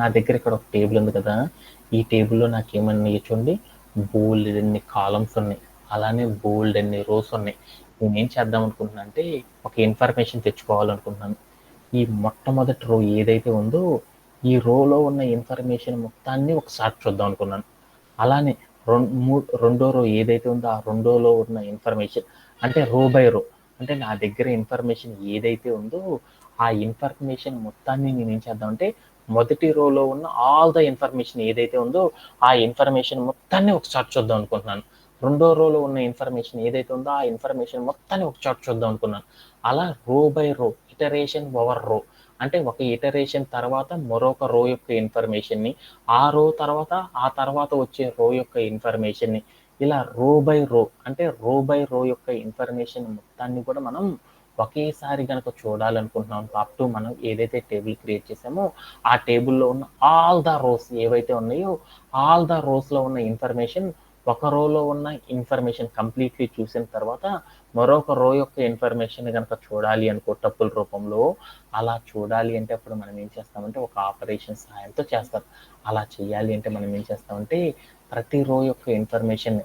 నా దగ్గర ఇక్కడ ఒక టేబుల్ ఉంది కదా. ఈ టేబుల్లో నాకు ఏమన్నాయి చూడండి, బోల్డ్ అన్ని కాలమ్స్ ఉన్నాయి, అలానే బోల్డ్ అన్ని రోస్ ఉన్నాయి. నేను ఏం చేద్దాం అనుకుంటున్నా అంటే ఒక ఇన్ఫర్మేషన్ తెచ్చుకోవాలనుకుంటున్నాను. ఈ మొట్టమొదటి రో ఏదైతే ఉందో ఈ రోలో ఉన్న ఇన్ఫర్మేషన్ మొత్తాన్ని ఒకసారి చూద్దాం అనుకున్నాను. అలానే రెండో రో ఏదైతే ఉందో ఆ రెండోలో ఉన్న ఇన్ఫర్మేషన్ అంటే రో బై రో, అంటే నా దగ్గర ఇన్ఫర్మేషన్ ఏదైతే ఉందో ఆ ఇన్ఫర్మేషన్ మొత్తాన్ని నేను ఏం చేద్దామంటే మొదటి రోలో ఉన్న ఆల్ ద ఇన్ఫర్మేషన్ ఏదైతే ఉందో ఆ ఇన్ఫర్మేషన్ మొత్తాన్ని ఒకసారి చూద్దాం అనుకుంటున్నాను. రెండో రోలో ఉన్న ఇన్ఫర్మేషన్ ఏదైతే ఉందో ఆ ఇన్ఫర్మేషన్ మొత్తాన్ని ఒకసారి చూద్దాం అనుకున్నాను. అలా రో బై రో, ఇటరేషన్ ఓవర్ రో, అంటే ఒక ఇటరేషన్ తర్వాత మరొక రో యొక్క ఇన్ఫర్మేషన్ని, ఆ రో తర్వాత ఆ తర్వాత వచ్చే రో యొక్క ఇన్ఫర్మేషన్ని, ఇలా రో బై రో అంటే రో బై రో యొక్క ఇన్ఫర్మేషన్ మొత్తాన్ని కూడా మనం ఒకేసారి కనుక చూడాలనుకుంటున్నాం. అప్ టు మనం ఏదైతే టేబుల్ క్రియేట్ చేసామో ఆ టేబుల్లో ఉన్న ఆల్ ద రోస్ ఏవైతే ఉన్నాయో ఆల్ ద రోస్లో ఉన్న ఇన్ఫర్మేషన్ ఒక రోలో ఉన్న ఇన్ఫర్మేషన్ కంప్లీట్లీ చూసిన తర్వాత మరొక రో యొక్క ఇన్ఫర్మేషన్ కనుక చూడాలి అనుకో టపుల్ రూపంలో, అలా చూడాలి అంటే అప్పుడు మనం ఏం చేస్తామంటే ఒక ఆపరేషన్ సహాయంతో చేస్తాం. అలా చేయాలి అంటే మనం ఏం చేస్తామంటే ప్రతి రో యొక్క ఇన్ఫర్మేషన్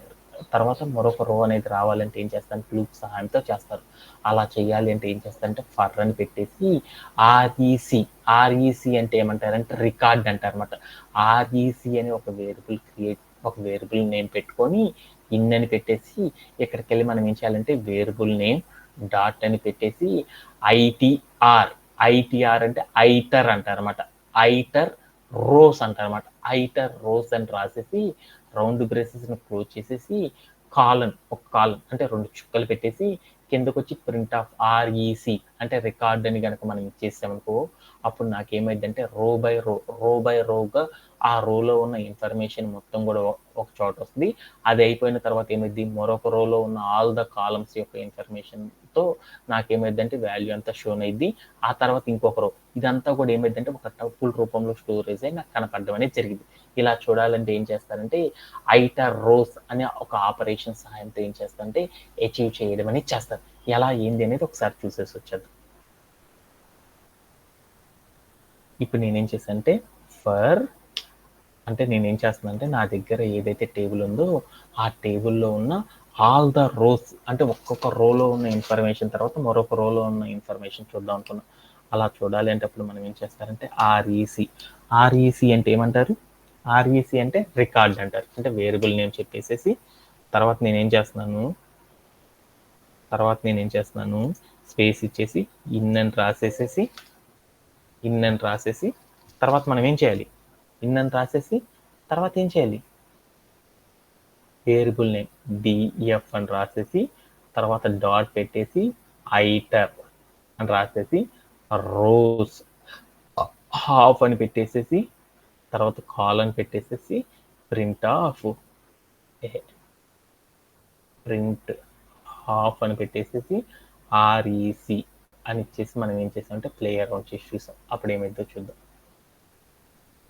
తర్వాత మరొక రో అనేది రావాలంటే ఏం చేస్తాను, లూప్ సహాయంతో చేస్తారు. అలా చేయాలి అంటే ఏం చేస్తారంటే ఫర్ అని పెట్టేసి ఆర్ఈసి అంటే ఏమంటారంటే రికార్డ్ అంటారు అనమాట. ఆర్ఈసి అని ఒక వేరియబుల్ నేమ్ పెట్టుకొని ఇన్ అని పెట్టేసి ఇక్కడికి వెళ్ళి మనం ఏం చేయాలంటే వేరియబుల్ నేమ్ డాట్ అని పెట్టేసి ఐటీఆర్ అంటే ఐటర్ అంటారు అనమాట. ఐటర్ రోస్ అంటారు అనమాట. ఐటర్ రోస్ అని రాసేసి రౌండ్ బ్రేసెస్ని క్లోజ్ చేసేసి ఒక కాలన్ అంటే 2 చుక్కలు పెట్టేసి కిందకు వచ్చి ప్రింట్ ఆఫ్ ఆర్ఈసి అంటే రికార్డ్ అని కనుక మనం ఇచ్చేసామనుకో అప్పుడు నాకేమైందంటే రో బై రోగా ఆ రోలో ఉన్న ఇన్ఫర్మేషన్ మొత్తం కూడా ఒక చోట వస్తుంది. అది అయిపోయిన తర్వాత ఏమైంది, మరొక రోలో ఉన్న ఆల్ ద కాలమ్స్ యొక్క ఇన్ఫర్మేషన్తో నాకేమైందంటే వాల్యూ అంతా షోన్ అయింది. ఆ తర్వాత ఇంకొక రో, ఇదంతా కూడా ఏమైందంటే ఒక టపుల్ రూపంలో స్టోరేజ్ అయి నాకు కనపడడం అనేది జరిగింది. ఇలా చూడాలంటే ఏం చేస్తారంటే ఐటర్ రోస్ అనే ఒక ఆపరేషన్ సహాయంతో ఏం చేస్తారంటే అచీవ్ చేయడం అనేది చేస్తారు. ఎలా ఏంది అనేది ఒకసారి చూసేసి వచ్చేద్దాం. ఇప్పుడు నేనేం చేశాను అంటే ఫర్ అంటే నేనేం చేస్తున్నాను అంటే నా దగ్గర ఏదైతే టేబుల్ ఉందో ఆ టేబుల్లో ఉన్న ఆల్ ద రోస్ అంటే ఒక్కొక్క రోలో ఉన్న ఇన్ఫర్మేషన్ తర్వాత మరొక రోలో ఉన్న ఇన్ఫర్మేషన్ చూద్దాం అనుకున్నాం. అలా చూడాలి అంటే అప్పుడు మనం ఏం చేస్తారంటే ఆర్ఈసి అంటే ఏమంటారు? ఆర్ఈసి అంటే రికార్డ్ అంటారు. అంటే వేరియబుల్ నేమ్ చెప్పేసేసి తర్వాత నేనేం చేస్తున్నాను స్పేస్ ఇచ్చేసి ఇన్ అని రాసేసి తర్వాత మనం ఏం చేయాలి? ఇన్ అని రాసేసి తర్వాత ఏం చేయాలి? వేరియబుల్ నేమ్ డిఎఫ్ అని రాసేసి తర్వాత డాట్ పెట్టేసి ఐటర్ అని రాసేసి రోస్ హాఫ్ అని పెట్టేసేసి తర్వాత కాలన్ పెట్టేసేసి ప్రింట్ హాఫ్ అని పెట్టేసేసి ఆర్ఈసి అని ఇచ్చేసి మనం ఏం చేసామంటే ప్లేయర్ రౌండ్ చేసి చూసాం. అప్పుడు ఏమైందో చూద్దాం.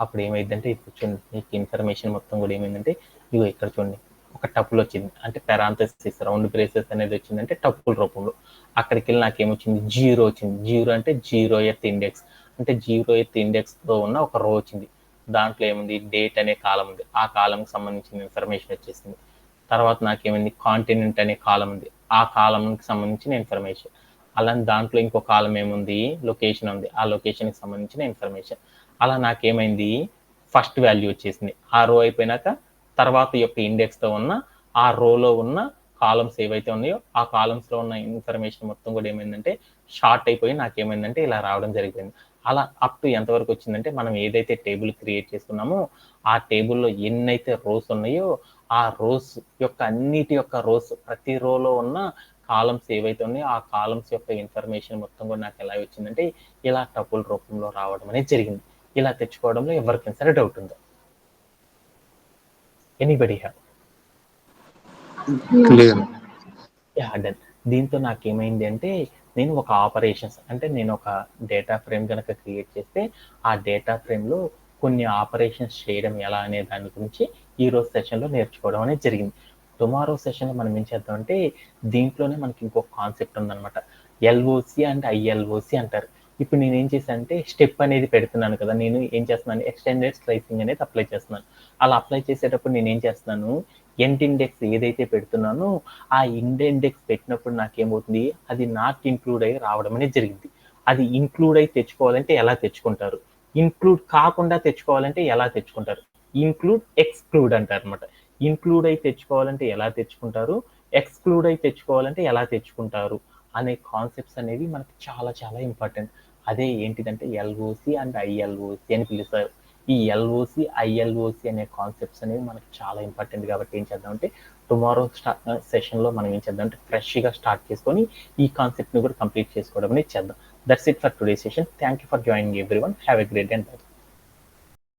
అప్పుడు ఏమైందంటే ఇప్పుడు చూడండి మీకు ఇన్ఫర్మేషన్ మొత్తం కూడా ఏమైందంటే ఇగో ఇక్కడ చూడండి ఒక టపుల్ వచ్చింది అంటే పెరాంథసిస్ రౌండ్ బ్రేసెస్ అనేది వచ్చిందంటే టపుల్ రూపంలో. అక్కడికి వెళ్ళి నాకేమొచ్చింది? 0 వచ్చింది. 0 అంటే 0th ఇండెక్స్ అంటే 0th ఇండెక్స్తో ఉన్న ఒక రో వచ్చింది. దాంట్లో ఏముంది? డేట్ అనే కాలం ఉంది. ఆ కాలంకి సంబంధించిన ఇన్ఫర్మేషన్ వచ్చేసింది. తర్వాత నాకేమైంది? కాంటినెంట్ అనే కాలం ఉంది. ఆ కాలంకి సంబంధించిన ఇన్ఫర్మేషన్. అలానే దాంట్లో ఇంకో కాలం ఏముంది? లొకేషన్ ఉంది. ఆ లొకేషన్కి సంబంధించిన ఇన్ఫర్మేషన్. అలా నాకేమైంది? ఫస్ట్ వాల్యూ వచ్చేసింది. ఆ రో అయిపోయినాక తర్వాత యొక్క ఇండెక్స్తో ఉన్న ఆ రోలో ఉన్న కాలమ్స్ ఏవైతే ఉన్నాయో ఆ కాలమ్స్లో ఉన్న ఇన్ఫర్మేషన్ మొత్తం కూడా ఏమైందంటే షార్ట్ అయిపోయి నాకేమైందంటే ఇలా రావడం జరిగింది. అలా అప్ టు ఎంతవరకు వచ్చిందంటే మనం ఏదైతే టేబుల్ క్రియేట్ చేసుకున్నామో ఆ టేబుల్లో ఎన్నైతే రోస్ ఉన్నాయో ఆ రోస్ యొక్క అన్నిటి యొక్క రోస్ ప్రతి రోలో ఉన్న కాలమ్స్ ఏవైతే ఉన్నాయో ఆ కాలమ్స్ యొక్క ఇన్ఫర్మేషన్ మొత్తం కూడా నాకు ఎలా వచ్చిందంటే ఇలా టపుల్ రూపంలో రావడం అనేది జరిగింది. ఇలా తెచ్చుకోవడంలో ఎవరికైనా సరే డౌట్ ఉందా? Anybody have? క్లియర్. డన్. దీంతో నాకేమైంది అంటే నేను ఒక ఆపరేషన్స్ అంటే నేను ఒక డేటా ఫ్రేమ్ కనుక క్రియేట్ చేస్తే ఆ డేటా ఫ్రేమ్లో కొన్ని ఆపరేషన్స్ చేయడం ఎలా అనే దాని గురించి ఈరోజు సెషన్లో నేర్చుకోవడం అనేది జరిగింది. టుమారో సెషన్లో మనం ఏం చేద్దామంటే దీంట్లోనే మనకి ఇంకొక కాన్సెప్ట్ ఉందన్నమాట. ఎల్ఓసి అండ్ ఐఎల్ఓసి అంటారు. ఇప్పుడు నేను ఏం చేశాను అంటే స్టెప్ అనేది పెడుతున్నాను కదా, నేను ఏం చేస్తున్నాను ఎక్స్టెండెడ్ స్లైసింగ్ అనేది అప్లై చేస్తున్నాను. అలా అప్లై చేసేటప్పుడు నేను ఏం చేస్తున్నాను ఎండ్ ఇండెక్స్ ఏదైతే పెడుతున్నానో ఆ ఎండ్ ఇండెక్స్ పెట్టినప్పుడు నాకేమవుతుంది అది నాట్ ఇంక్లూడ్ అయ్యి రావడం అనేది జరిగింది. అది ఇంక్లూడ్ అయి తెచ్చుకోవాలంటే ఎలా తెచ్చుకుంటారు? ఇంక్లూడ్ కాకుండా తెచ్చుకోవాలంటే ఎలా తెచ్చుకుంటారు? ఇంక్లూడ్ ఎక్స్క్లూడ్ అంటారు అనమాట. ఇంక్లూడ్ అయి తెచ్చుకోవాలంటే ఎలా తెచ్చుకుంటారు? ఎక్స్క్లూడ్ అయి తెచ్చుకోవాలంటే ఎలా తెచ్చుకుంటారు అనే కాన్సెప్ట్స్ అనేవి మనకు చాలా చాలా ఇంపార్టెంట్. అదే ఏంటిదంటే ఎల్ఓసి అండ్ ఐఎల్ఓసి అని పిలుస్తారు. ఈ ఎల్ఓసి ఐఎల్ఓసి అనే కాన్సెప్ట్స్ అనేవి మనకు చాలా ఇంపార్టెంట్ కాబట్టి ఏం చేద్దామంటే టుమారో సెషన్లో మనం ఏం చేద్దాం అంటే ఫ్రెష్గా స్టార్ట్ చేసుకొని ఈ కాన్సెప్ట్ని కూడా కంప్లీట్ చేసుకోవడం అనేది చేద్దాం. That's it for today session. Thank you for joining everyone. Have a great day and by.